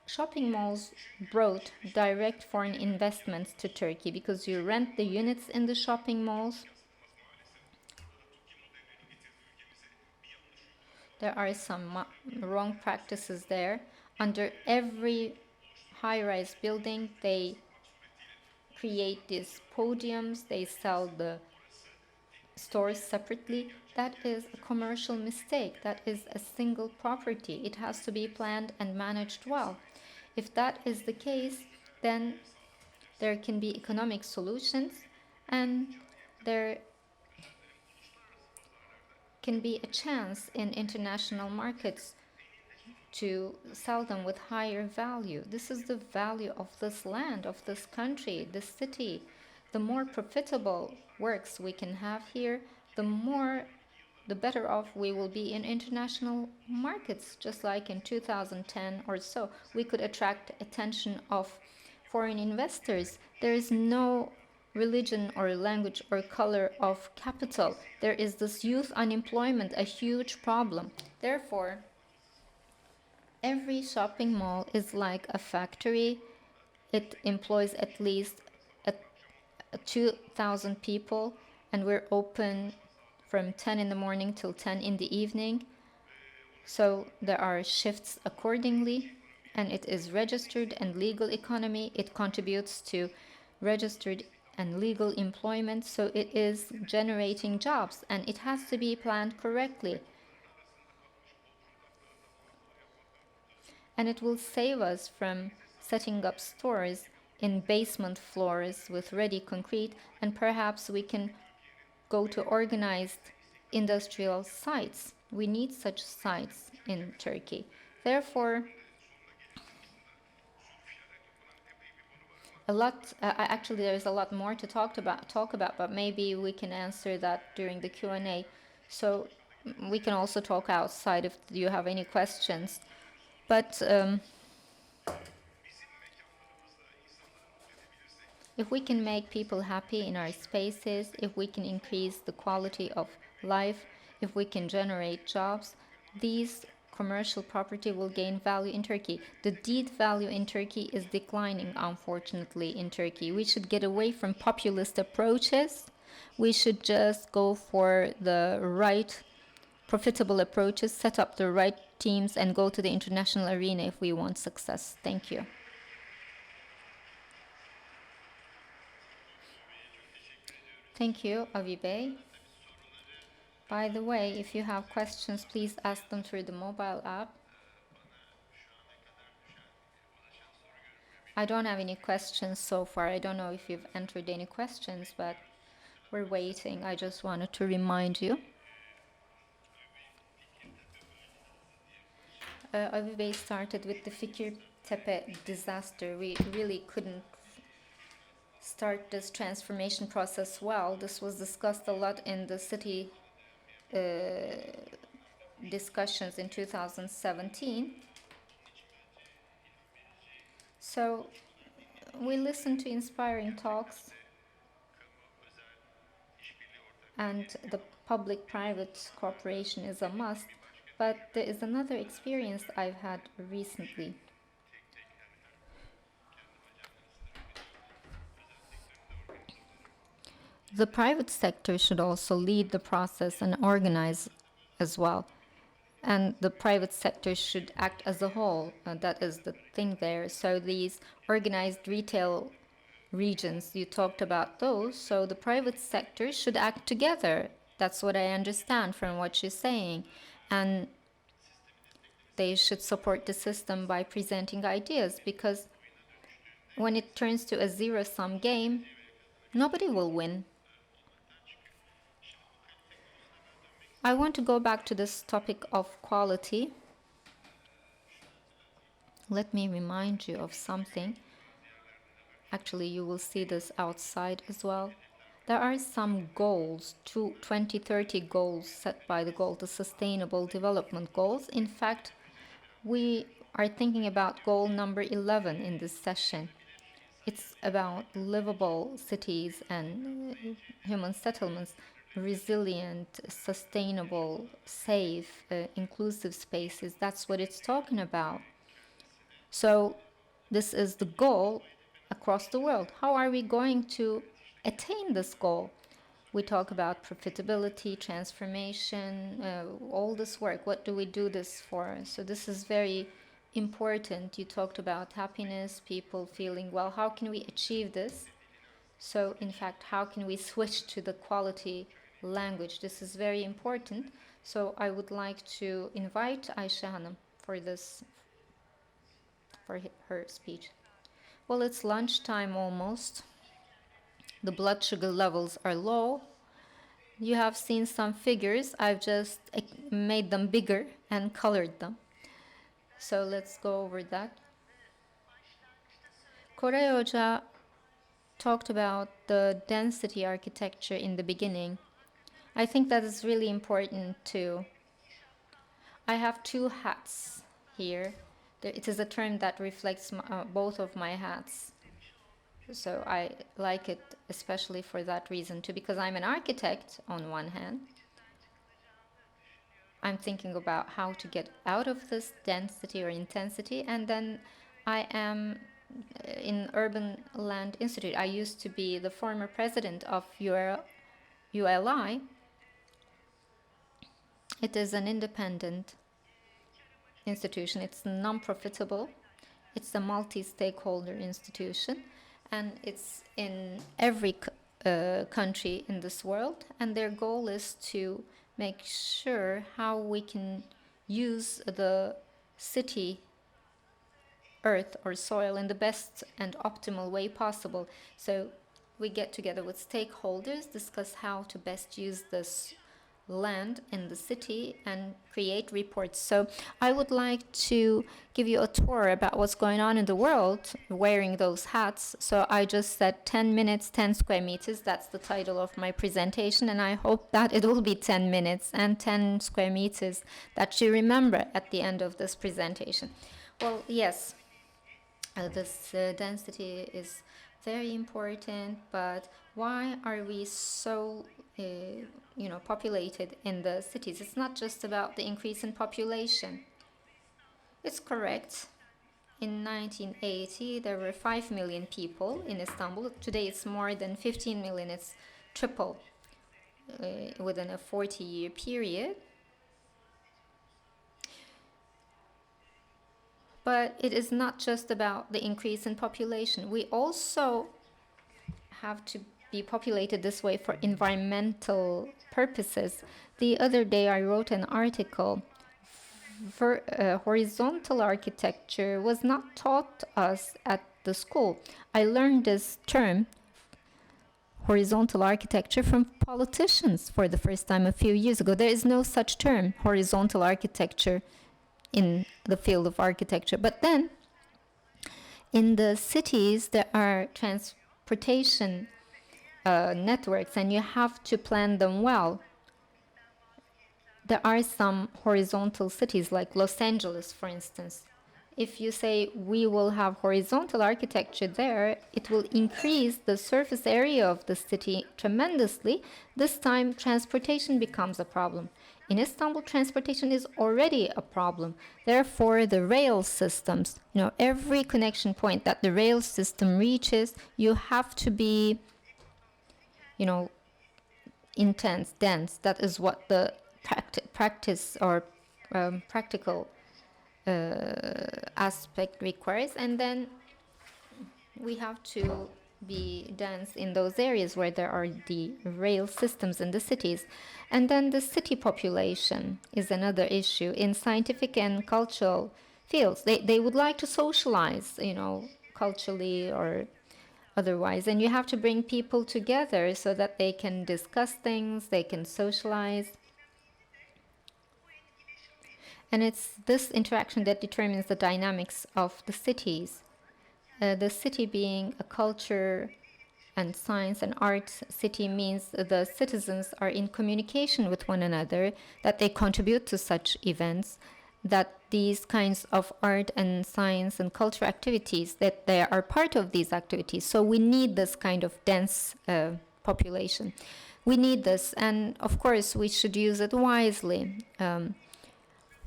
Shopping malls brought direct foreign investments to Turkey because you rent the units in the shopping malls. There are some wrong practices there. Under every high-rise building, they create these podiums, they sell the stores separately. That is a commercial mistake. That is a single property. It has to be planned and managed well. If that is the case, then there can be economic solutions and there can be a chance in international markets to sell them with higher value. This is the value of this land, of this country, this city. The more profitable works we can have here, the better off we will be in international markets. Just like in 2010 or so, we could attract attention of foreign investors. There is no religion or language or color of capital. There is this youth unemployment, a huge problem. Therefore, every shopping mall is like a factory. It employs at least 2,000 people, and we're open from 10 in the morning till 10 in the evening. So there are shifts accordingly, and it is registered and legal economy. It contributes to registered and legal employment, so it is generating jobs, and it has to be planned correctly. And it will save us from setting up stores in basement floors with ready concrete, and perhaps we can go to organized industrial sites. We need such sites in Turkey. Therefore, actually there is a lot more to talk about, but maybe we can answer that during the Q&A. So we can also talk outside if you have any questions. But if we can make people happy in our spaces, if we can increase the quality of life, if we can generate jobs, these commercial property will gain value in Turkey. The deed value in Turkey is declining, unfortunately, in Turkey. We should get away from populist approaches. We should just go for the right profitable approaches, set up the right teams, and go to the international arena if we want success. Thank you. Thank you, Avi Bey. By the way, if you have questions, please ask them through the mobile app. I don't have any questions so far. I don't know if you've entered any questions, but we're waiting. I just wanted to remind you. Avi Bey started with the fikir Tepe disaster, we really couldn't start this transformation process well. This was discussed a lot in the city discussions in 2017. So we listened to inspiring talks, and the public-private cooperation is a must, but there is another experience I've had recently. The private sector should also lead the process and organize as well. And the private sector should act as a whole. That is the thing there. So these organized retail regions, you talked about those. So the private sector should act together. That's what I understand from what you're saying. And they should support the system by presenting ideas, because when it turns to a zero-sum game, nobody will win. I want to go back to this topic of quality. Let me remind you of something. Actually, you will see this outside as well. There are some goals, 2030 goals set by the Sustainable Development Goals. In fact, we are thinking about goal number 11 in this session. It's about livable cities and human settlements, resilient, sustainable, safe, inclusive spaces. That's what it's talking about. So this is the goal across the world. How are we going to attain this goal? We talk about profitability, transformation, all this work. What do we do this for? So this is very important. You talked about happiness, people feeling well. How can we achieve this? So in fact, how can we switch to the quality language? This is very important. So I would like to invite Ayşe Hanım for this, for her speech. Well, it's lunchtime almost. The blood sugar levels are low. You have seen some figures. I've just made them bigger and colored them. So let's go over that. Koray Hoca talked about the density architecture in the beginning. I think that is really important too. I have two hats here. It is a term that reflects both of my hats. So I like it especially for that reason too, because I'm an architect on one hand. I'm thinking about how to get out of this density or intensity, and then I am in Urban Land Institute. I used to be the former president of ULI. It is an independent institution. It's non-profitable. It's a multi-stakeholder institution, and it's in every country in this world. And their goal is to make sure how we can use the city earth or soil in the best and optimal way possible. So we get together with stakeholders, discuss how to best use this land in the city and create reports. So I would like to give you a tour about what's going on in the world wearing those hats. So I just said 10 minutes, 10 square meters. That's the title of my presentation, and I hope that it will be 10 minutes and 10 square meters that you remember at the end of this presentation. Well, yes, this density is very important, but why are we so populated in the cities? It's not just about the increase in population. It's correct. In 1980, there were 5 million people in Istanbul. Today, it's more than 15 million. It's triple within a 40-year period. But it is not just about the increase in population. We also have to be populated this way for environmental purposes. The other day I wrote an article. Horizontal architecture was not taught us at the school. I learned this term, horizontal architecture, from politicians for the first time a few years ago. There is no such term, horizontal architecture, in the field of architecture. But then In the cities, there are transportation networks, and you have to plan them well. There are some horizontal cities, like Los Angeles, for instance. If you say we will have horizontal architecture there, it will increase the surface area of the city tremendously. This time, transportation becomes a problem. In Istanbul, transportation is already a problem. Therefore, the rail systems, every connection point that the rail system reaches, you have to be, intense, dense. That is what the practice or practical aspect requires. And then we have to be dense in those areas where there are the rail systems in the cities. And then the city population is another issue. In scientific and cultural fields, they would like to socialize, culturally or otherwise. And you have to bring people together so that they can discuss things, they can socialize. And it's this interaction that determines the dynamics of the cities. The city being a culture and science and arts city means the citizens are in communication with one another, that they contribute to such events, that these kinds of art and science and culture activities, that they are part of these activities. So we need this kind of dense population. We need this, and of course we should use it wisely.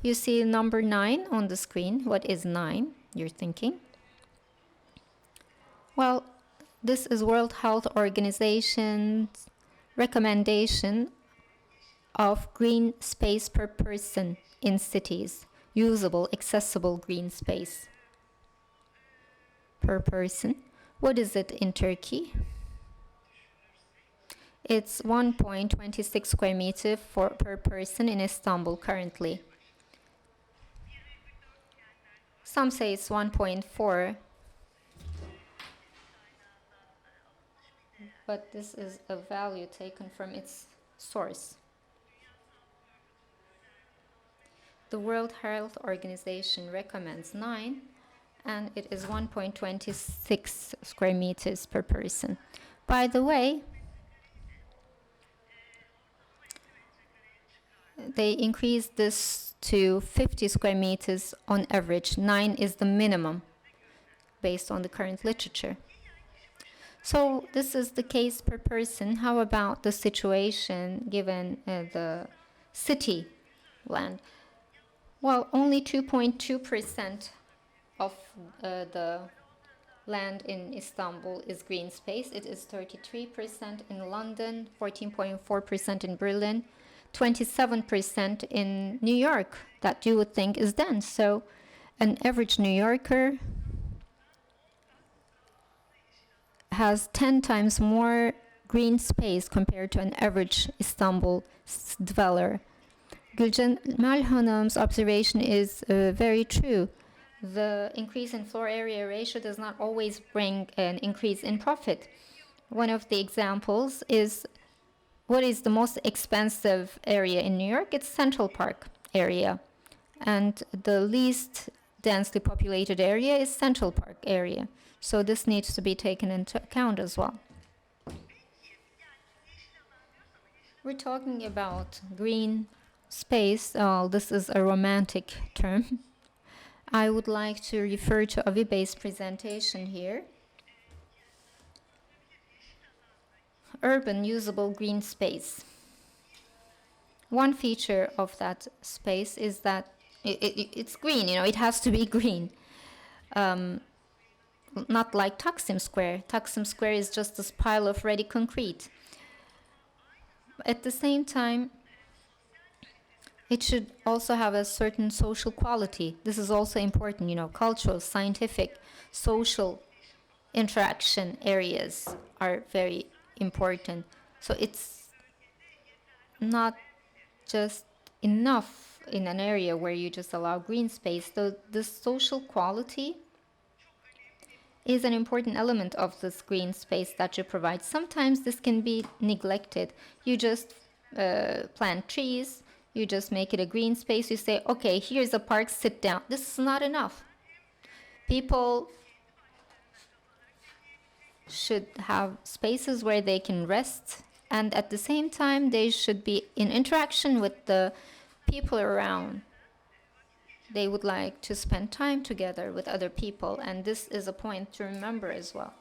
You see number 9 on the screen. What is 9, you're thinking? Well, this is World Health Organization's recommendation of green space per person in cities. Usable, accessible green space per person. What is it in Turkey? It's 1.26 square meter per person in Istanbul currently. Some say it's 1.4, but this is a value taken from its source. The World Health Organization recommends 9, and it is 1.26 square meters per person. By the way, they increased this to 50 square meters on average. 9 is the minimum based on the current literature. So this is the case per person. How about the situation given the city land? Well, only 2.2% of the land in Istanbul is green space. It is 33% in London, 14.4% in Berlin, 27% in New York, that you would think is dense. So an average New Yorker has 10 times more green space compared to an average Istanbul dweller. Gülcemal Hanım's observation is very true. The increase in floor area ratio does not always bring an increase in profit. One of the examples is, what is the most expensive area in New York? It's Central Park area. And the least densely populated area is Central Park area. So this needs to be taken into account as well. We're talking about green space. This is a romantic term. I would like to refer to Avibe's presentation here. Urban usable green space. One feature of that space is that it's green, it has to be green. Not like Taksim Square. Taksim Square is just this pile of ready concrete. At the same time, it should also have a certain social quality. This is also important, cultural, scientific, social interaction areas are very important. So it's not just enough in an area where you just allow green space. So the social quality is an important element of this green space that you provide. Sometimes this can be neglected. You just plant trees, you just make it a green space, you say, okay, here's a park, sit down. This is not enough. People should have spaces where they can rest, and at the same time they should be in interaction with the people around. They would like to spend time together with other people, and this is a point to remember as well.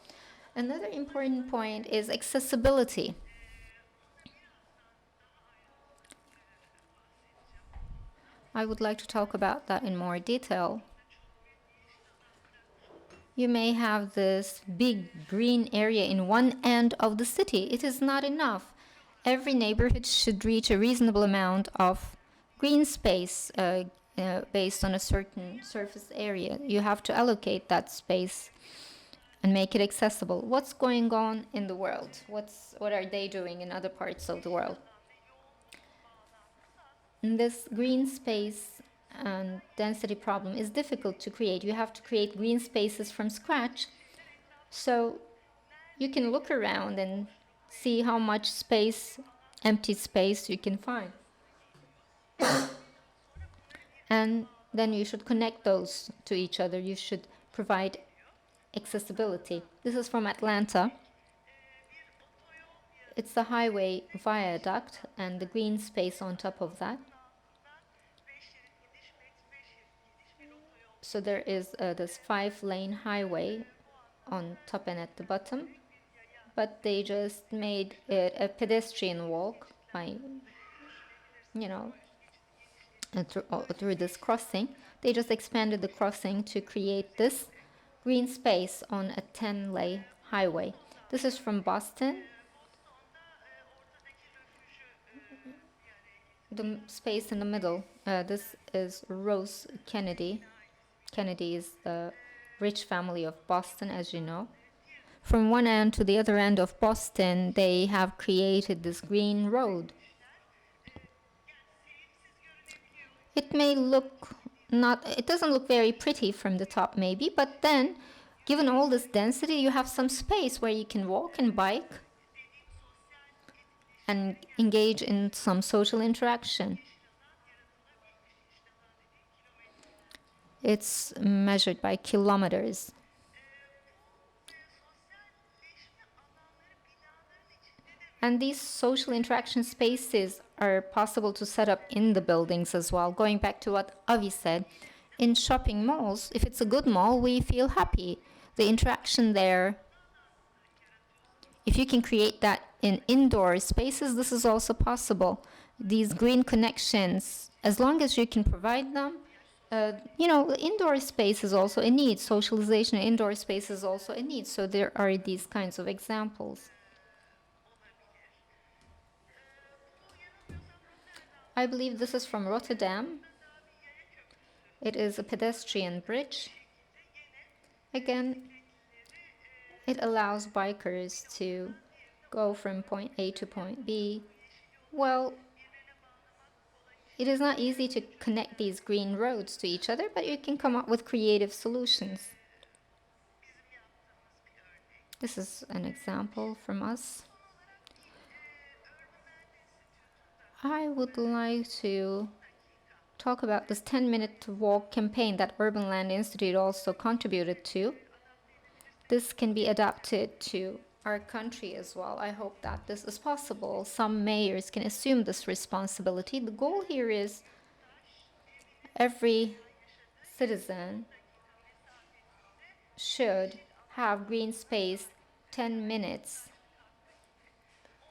Another important point is accessibility. I would like to talk about that in more detail. You may have this big green area in one end of the city. It is not enough. Every neighborhood should reach a reasonable amount of green space based on a certain surface area. You have to allocate that space and make it accessible. What's going on in the world? What are they doing in other parts of the world? This green space and density problem is difficult to create. You have to create green spaces from scratch. So you can look around and see how much space, empty space you can find. And then you should connect those to each other. You should provide accessibility. This is from Atlanta. It's the highway viaduct and the green space on top of that. So there is this 5-lane highway on top and at the bottom, but they just made it a pedestrian walk by, through this crossing. They just expanded the crossing to create this green space on a 10-lane highway. This is from Boston. The space in the middle, this is Rose Kennedy. Kennedy is the rich family of Boston, as you know. From one end to the other end of Boston, they have created this green road. It may look it doesn't look very pretty from the top maybe, but then given all this density, you have some space where you can walk and bike and engage in some social interaction. It's measured by kilometers. And these social interaction spaces are possible to set up in the buildings as well. Going back to what Avi said, in shopping malls, if it's a good mall, we feel happy. The interaction there, if you can create that in indoor spaces, this is also possible. These green connections, as long as you can provide them, indoor space is also a need. Socialization in indoor space is also a need. So there are these kinds of examples. I believe this is from Rotterdam. It is a pedestrian bridge. Again, it allows bikers to go from point A to point B. Well, it is not easy to connect these green roads to each other, but you can come up with creative solutions. This is an example from us. I would like to talk about this 10-minute walk campaign that Urban Land Institute also contributed to. This can be adapted to our country as well. I hope that this is possible. Some mayors can assume this responsibility. The goal here is every citizen should have green space 10 minutes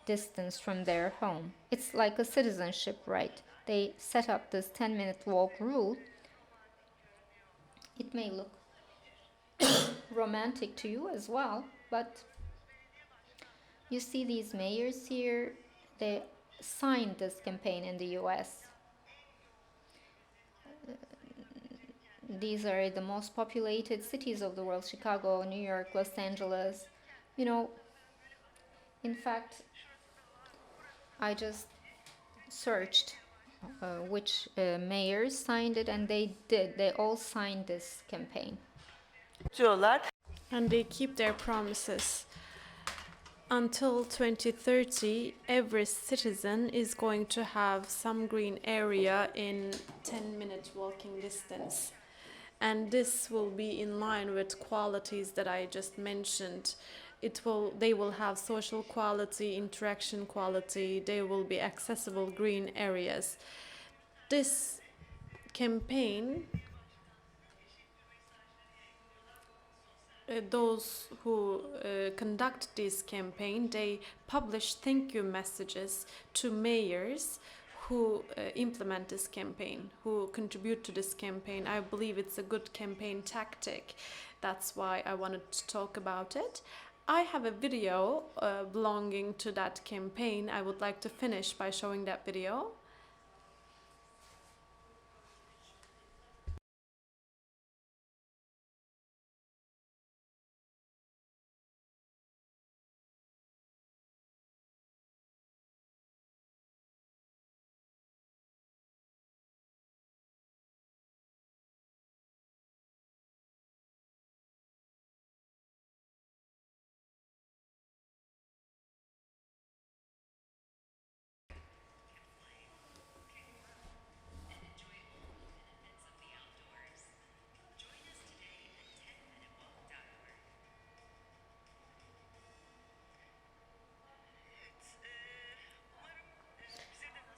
distance from their home. It's like a citizenship right. They set up this 10-minute walk rule. It may look romantic to you as well, but you see these mayors here, they signed this campaign in the US. These are the most populated cities of the world: Chicago, New York, Los Angeles. In fact, I just searched which mayors signed it, and they all signed this campaign. And they keep their promises. Until 2030, every citizen is going to have some green area in 10-minute walking distance. And this will be in line with qualities that I just mentioned. they will have social quality, interaction quality, they will be accessible green areas. This campaign, those who conduct this campaign, they publish thank you messages to mayors who implement this campaign, who contribute to this campaign. I believe it's a good campaign tactic. That's why I wanted to talk about it. I have a video belonging to that campaign. I would like to finish by showing that video.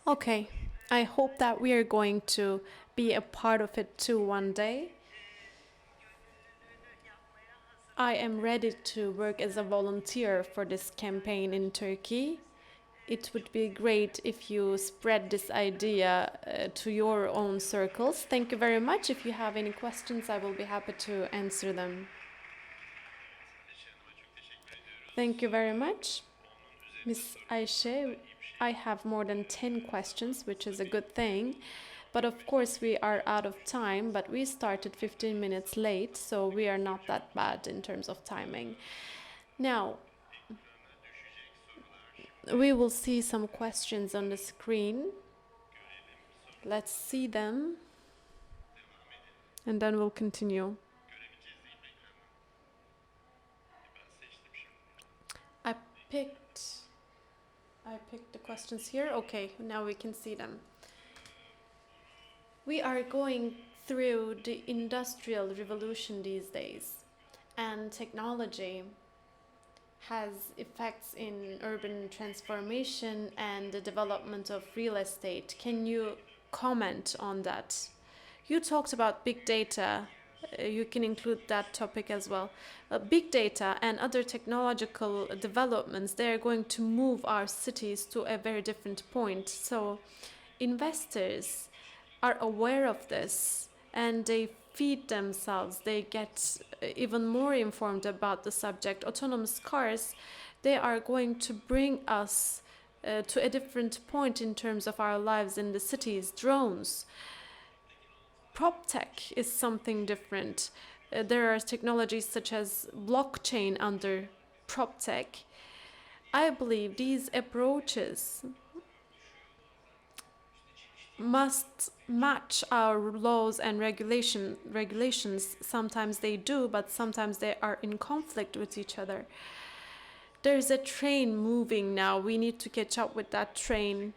Okay, I hope that we are going to be a part of it too one day. I am ready to work as a volunteer for this campaign in Turkey. It would be great if you spread this idea to your own circles. Thank you very much. If you have any questions, I will be happy to answer them. Thank you very much, Miss Ayşe. I have more than 10 questions, which is a good thing. But of course, we are out of time, but we started 15 minutes late, so we are not that bad in terms of timing. Now, we will see some questions on the screen. Let's see them, and then we'll continue. I picked the questions here. Okay, now we can see them. We are going through the industrial revolution these days, and technology has effects in urban transformation and the development of real estate. Can you comment on that? You talked about big data. You can include that topic as well. Big data and other technological developments, they are going to move our cities to a very different point. So investors are aware of this and they feed themselves. They get even more informed about the subject. Autonomous cars, they are going to bring us to a different point in terms of our lives in the cities. Drones. Prop tech is something different. There are technologies such as blockchain under prop tech. I believe these approaches must match our laws and regulations. Sometimes they do, but sometimes they are in conflict with each other. There's a train moving now. We need to catch up with that train.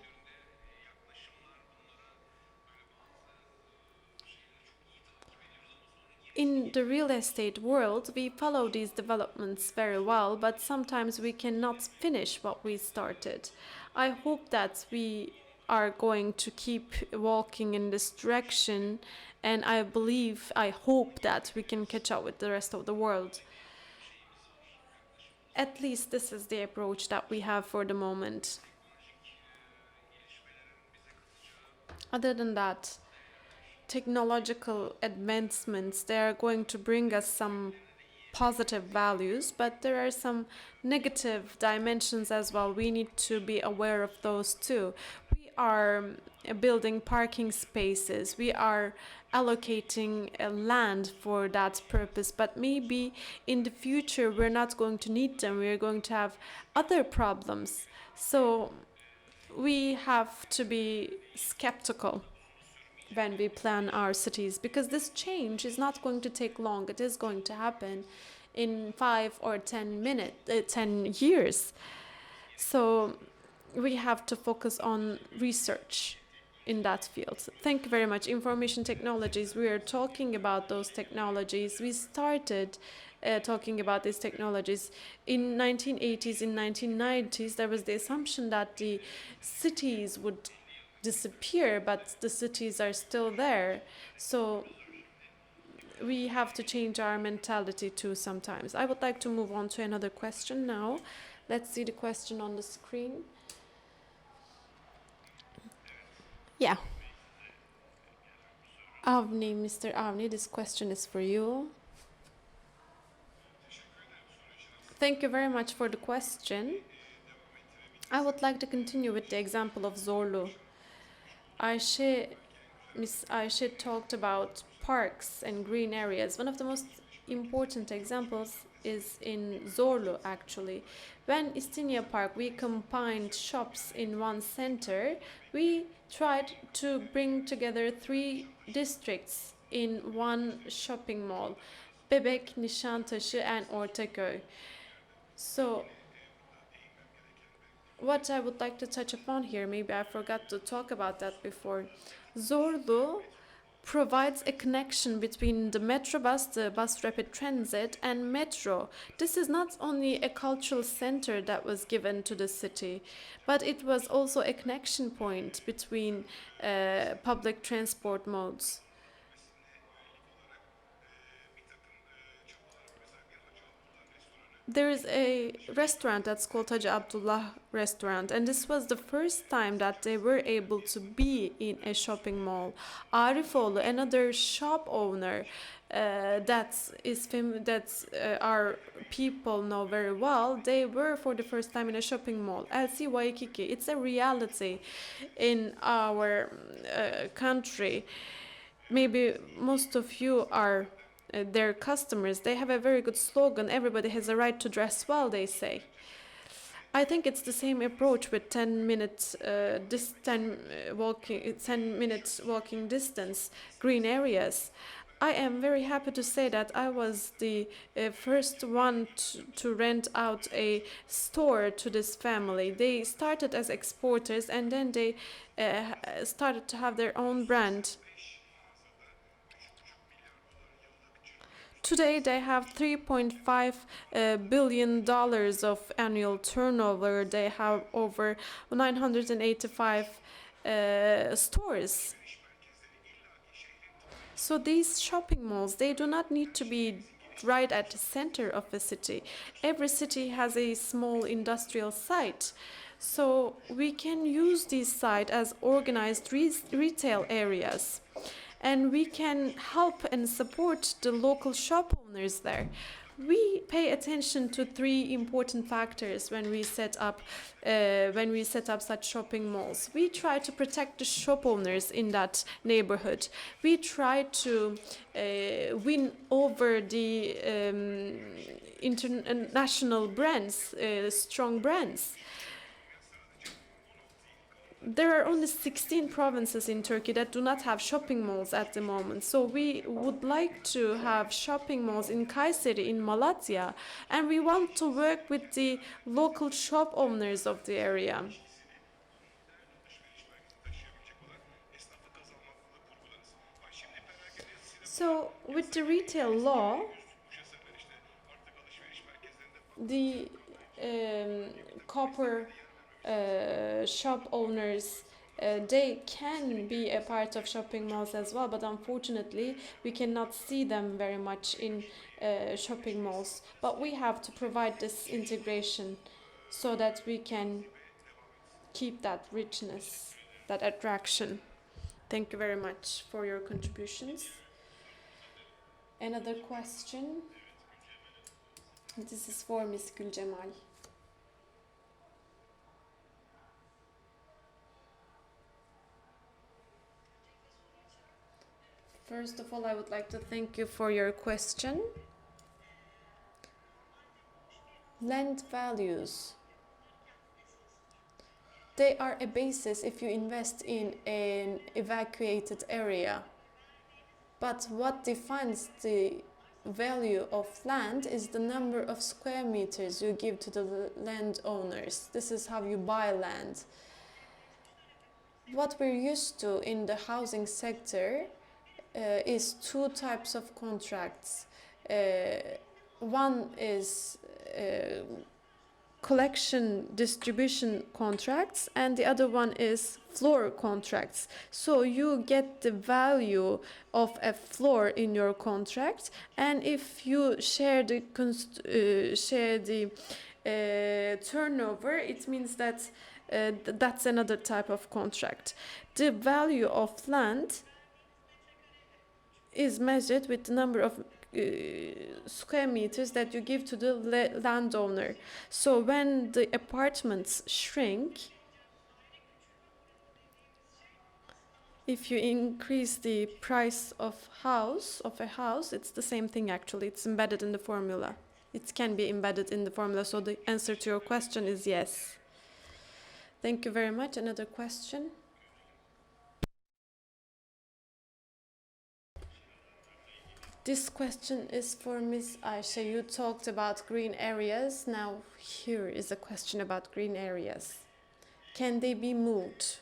In the real estate world, we follow these developments very well, but sometimes we cannot finish what we started. I hope that we are going to keep walking in this direction, and I hope that we can catch up with the rest of the world. At least this is the approach that we have for the moment. Other than that, technological advancements, they are going to bring us some positive values, but there are some negative dimensions as well. We need to be aware of those too. We are building parking spaces, we are allocating land for that purpose, but maybe in the future we're not going to need them. We're going to have other problems. So we have to be skeptical when we plan our cities, because this change is not going to take long. It is going to happen in 5 or 10 years. So we have to focus on research in that field. Thank you very much. Information technologies, we are talking about those technologies. We started talking about these technologies. In 1980s, in 1990s, there was the assumption that the cities would disappear, but the cities are still there. So we have to change our mentality too sometimes. I would like to move on to another question now. Let's see the question on the screen. Yeah. Avni, Mr. Avni, this question is for you. Thank you very much for the question. I would like to continue with the example of Zorlu. Miss Ayşe talked about parks and green areas. One of the most important examples is in Zorlu, actually. When İstinye Park, we combined shops in one center, we tried to bring together 3 districts in one shopping mall: Bebek, Nişantaşı, and Ortaköy. So what I would like to touch upon here, maybe I forgot to talk about that before. Zorlu provides a connection between the metro bus, the bus rapid transit, and metro. This is not only a cultural center that was given to the city, but it was also a connection point between public transport modes. There is a restaurant that's called Hacı Abdullah restaurant, and this was the first time that they were able to be in a shopping mall. Arifoğlu, another shop owner that our people know very well, they were for the first time in a shopping mall. LC Waikiki, it's a reality in our country. Maybe most of you are their customers. They have a very good slogan: everybody has a right to dress well, they say. I think it's the same approach with 10 minutes walking distance, green areas. I am very happy to say that I was the first one to rent out a store to this family. They started as exporters, and then they started to have their own brand. Today they have $3.5 billion of annual turnover. They have over 985 stores. So these shopping malls, they do not need to be right at the center of a city. Every city has a small industrial site. So we can use these sites as organized retail areas. And we can help and support the local shop owners there. We pay attention to 3 important factors when we set up such shopping malls. We try to protect the shop owners in that neighborhood. We try to win over the international brands, strong brands. There are only 16 provinces in Turkey that do not have shopping malls at the moment. So we would like to have shopping malls in Kayseri, in Malatya, and we want to work with the local shop owners of the area. So with the retail law, the copper shop owners, they can be a part of shopping malls as well, but unfortunately we cannot see them very much in shopping malls. But we have to provide this integration so that we can keep that richness, that attraction. Thank you very much for your contributions. Another question. This is for Miss Gülcemal. First of all, I would like to thank you for your question. Land values. They are a basis if you invest in an evacuated area. But what defines the value of land is the number of square meters you give to the landowners. This is how you buy land. What we're used to in the housing sector is 2 types of contracts. one is collection distribution contracts and the other one is floor contracts. So you get the value of a floor in your contract, and if you share the turnover, it means that that's another type of contract. The value of land is measured with the number of square meters that you give to the landowner. So when the apartments shrink, if you increase the price of a house, it's the same thing actually. It's embedded in the formula. It can be embedded in the formula. So the answer to your question is yes. Thank you very much. Another question? This question is for Ms. Ayşe. You talked about green areas. Now here is a question about green areas. Can they be moved?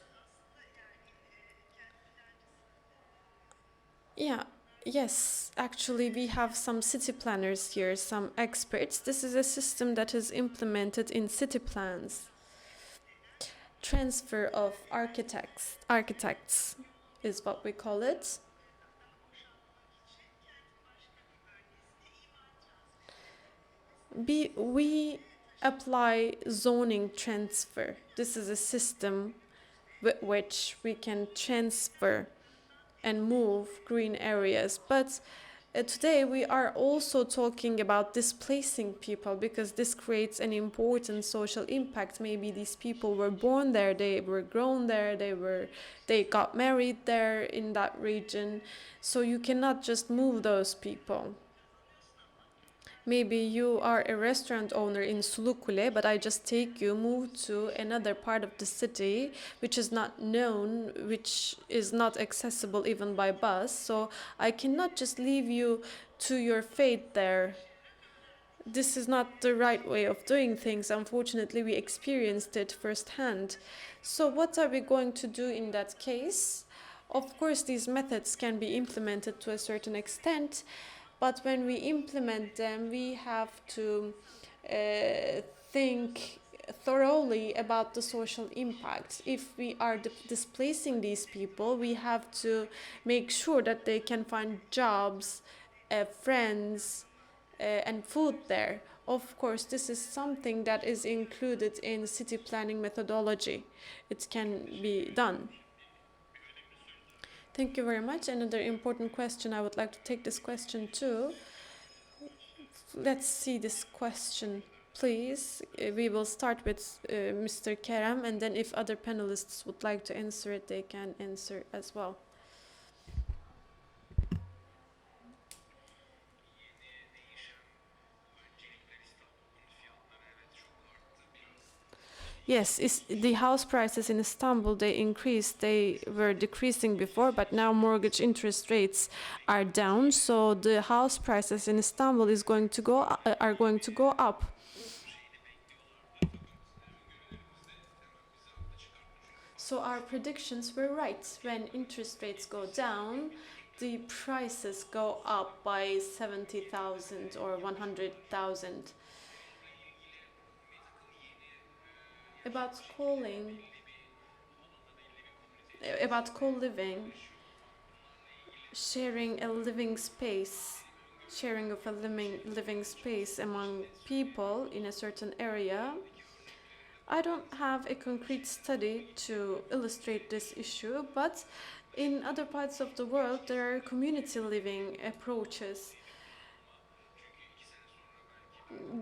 Yeah, yes, actually we have some city planners here, some experts. This is a system that is implemented in city plans. Transfer of architects is what we call it. We apply zoning transfer. This is a system with which we can transfer and move green areas. But today we are also talking about displacing people, because this creates an important social impact. Maybe these people were born there, they were grown there, they got married there in that region. So you cannot just move those people. Maybe you are a restaurant owner in Sulukule, but I just take you, move to another part of the city, which is not known, which is not accessible even by bus. So I cannot just leave you to your fate there. This is not the right way of doing things. Unfortunately, we experienced it firsthand. So what are we going to do in that case? Of course, these methods can be implemented to a certain extent, but when we implement them, we have to think thoroughly about the social impact. If we are displacing these people, we have to make sure that they can find jobs, friends, and food there. Of course, this is something that is included in city planning methodology. It can be done. Thank you very much. Another important question. I would like to take this question too. Let's see this question, please. We will start with Mr. Kerem, and then if other panelists would like to answer it, they can answer as well. Yes, the house prices in Istanbul, they increased. They were decreasing before, but now mortgage interest rates are down. So the house prices in Istanbul are going to go up. So our predictions were right. When interest rates go down, the prices go up by 70,000 or 100,000. About co-living, sharing a living space, sharing of a living space among people in a certain area. I don't have a concrete study to illustrate this issue, but in other parts of the world there are community living approaches.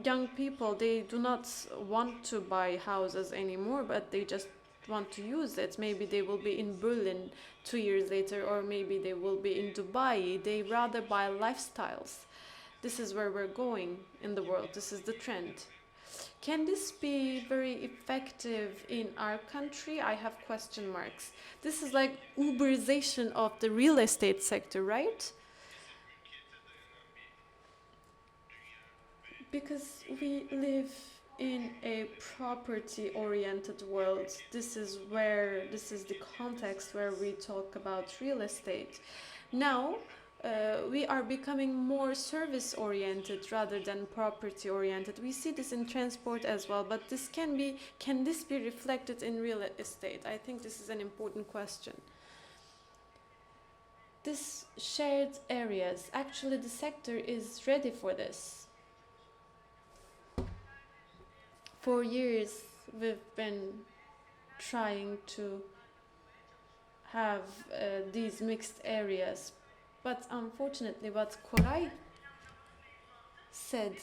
Young people, they do not want to buy houses anymore, but they just want to use it. Maybe they will be in Berlin 2 years later, or maybe they will be in Dubai. They rather buy lifestyles. This is where we're going in the world. This is the trend. Can this be very effective in our country? I have question marks. This is like Uberization of the real estate sector, right? Because we live in a property-oriented world. This is the context where we talk about real estate. Now, we are becoming more service oriented rather than property oriented. We see this in transport as well, but can this be reflected in real estate? I think this is an important question. This shared areas, actually the sector is ready for this. For years we've been trying to have these mixed areas, but unfortunately what Koray said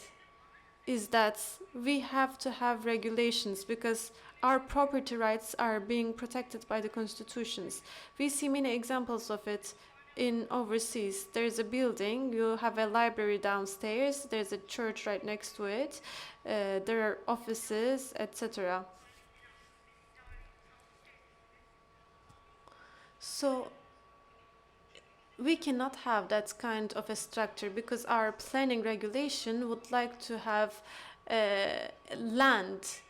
is that we have to have regulations because our property rights are being protected by the constitutions. We see many examples of it in overseas. There's a building, you have a library downstairs, there's a church right next to it, there are offices, etc. So we cannot have that kind of a structure because our planning regulation would like to have land.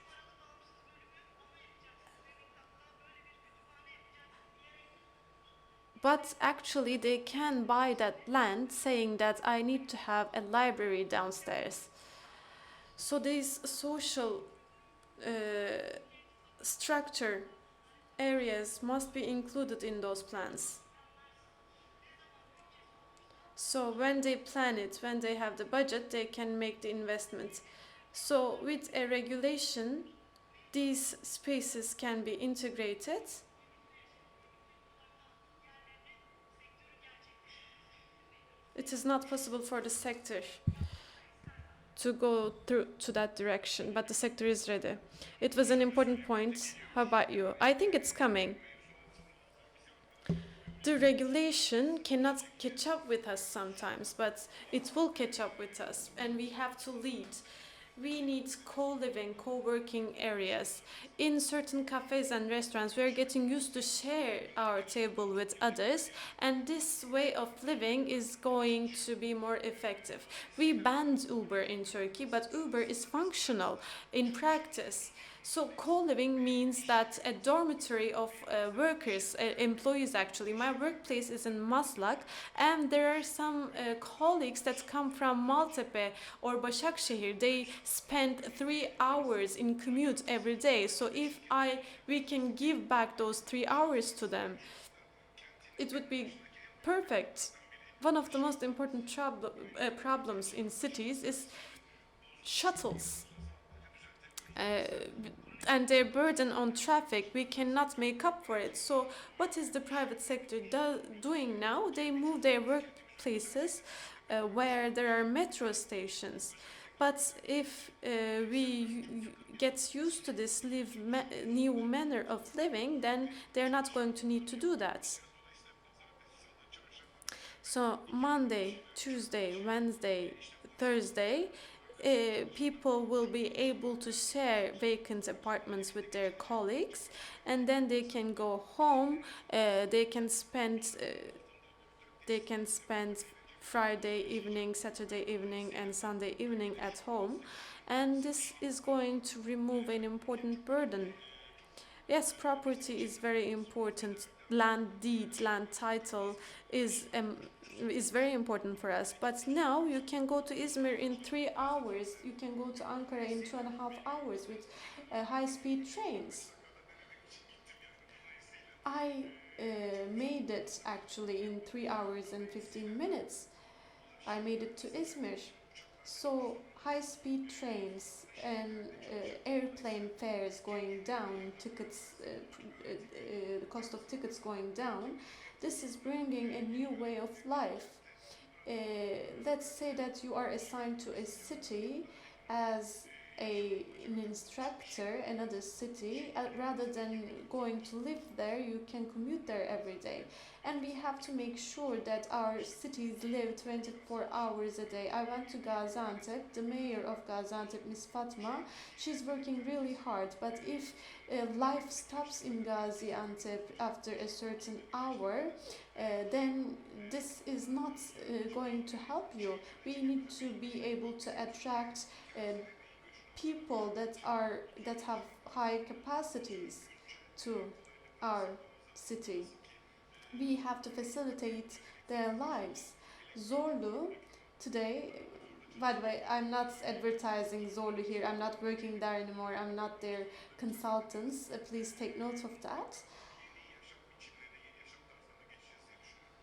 But actually they can buy that land saying that I need to have a library downstairs. So these social structure areas must be included in those plans. So when they plan it, when they have the budget, they can make the investment. So with a regulation, these spaces can be integrated. It is not possible for the sector to go through to that direction, but the sector is ready. It was an important point. How about you? I think it's coming. The regulation cannot catch up with us sometimes, but it will catch up with us, and we have to lead. We need co-living, co-working areas. In certain cafes and restaurants, we are getting used to share our table with others, and this way of living is going to be more effective. We banned Uber in Turkey, but Uber is functional in practice. So co-living means that a dormitory of workers, employees actually. My workplace is in Maslak, and there are some colleagues that come from Maltepe or Başakşehir. They spend 3 hours in commute every day. So if we can give back those 3 hours to them, it would be perfect. One of the most important problems in cities is shuttles. And their burden on traffic, we cannot make up for it. So what is the private sector doing now? They move their workplaces where there are metro stations. But if we get used to this new manner of living, then they're not going to need to do that. So Monday, Tuesday, Wednesday, Thursday, people will be able to share vacant apartments with their colleagues, and then they can go home. They can spend Friday evening, Saturday evening, and Sunday evening at home, and this is going to remove an important burden. Yes, property is very important. Land deed, land title is very important for us. But now you can go to İzmir in 3 hours. You can go to Ankara in 2.5 hours with high-speed trains. I made it actually in 3 hours and 15 minutes. I made it to İzmir. So high-speed trains and airplane fares going down, the cost of tickets going down, this is bringing a new way of life. Let's say that you are assigned to a city as an instructor, another city, rather than going to live there, you can commute there every day. And we have to make sure that our cities live 24 hours a day. I went to Gaziantep, the mayor of Gaziantep, Ms. Fatma, she's working really hard, but if life stops in Gaziantep after a certain hour, then this is not going to help you. We need to be able to attract people that have high capacities to our city. We have to facilitate their lives. Zorlu today, by the way, I'm not advertising Zorlu here. I'm not working there anymore. I'm not their consultants. Please take note of that.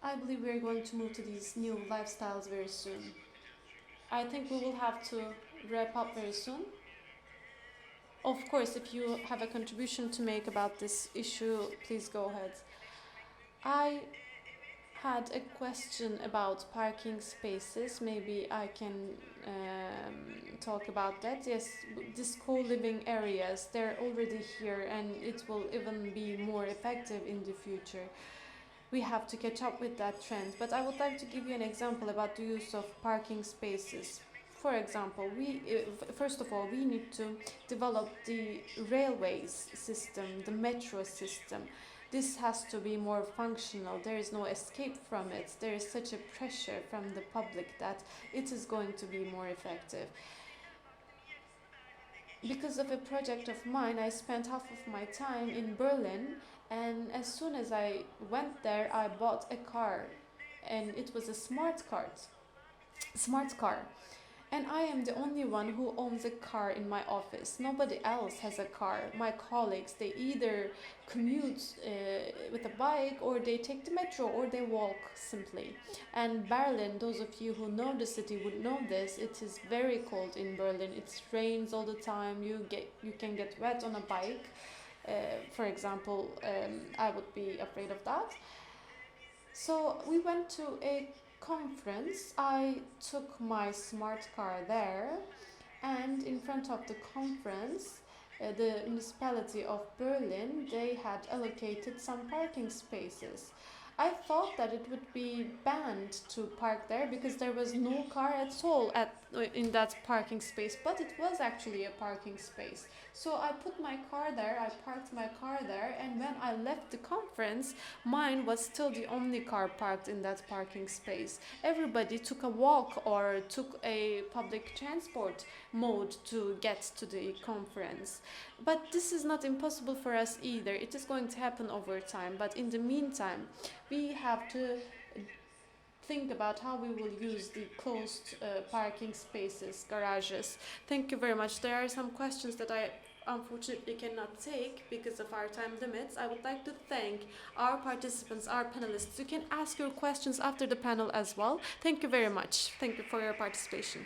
I believe we're going to move to these new lifestyles very soon. I think we will have to wrap up very soon. Of course, if you have a contribution to make about this issue, please go ahead. I had a question about parking spaces. Maybe I can talk about that. Yes, these co-living areas, they're already here and it will even be more effective in the future. We have to catch up with that trend. But I would like to give you an example about the use of parking spaces. For example, first of all, we need to develop the railways system, the metro system. This has to be more functional. There is no escape from it. There is such a pressure from the public that it is going to be more effective. Because of a project of mine, I spent half of my time in Berlin, and as soon as I went there, I bought a car, and it was a smart car. And I am the only one who owns a car in my office. Nobody else has a car. My colleagues, they either commute with a bike, or they take the metro, or they walk simply. And Berlin, those of you who know the city would know this, it is very cold in Berlin. It rains all the time. You can get wet on a bike. For example, I would be afraid of that. So we went to a conference. I took my smart car there, and in front of the conference, the municipality of Berlin, they had allocated some parking spaces. I thought that it would be banned to park there because there was no car at all in that parking space, but it was actually a parking space. So I put my car there, I parked my car there, and when I left the conference, mine was still the only car parked in that parking space. Everybody took a walk or took a public transport mode to get to the conference. But this is not impossible for us either. It is going to happen over time, but in the meantime, we have to think about how we will use the closed parking spaces, garages. Thank you very much. There are some questions that I unfortunately cannot take because of our time limits. I would like to thank our participants, our panelists. You can ask your questions after the panel as well. Thank you very much. Thank you for your participation.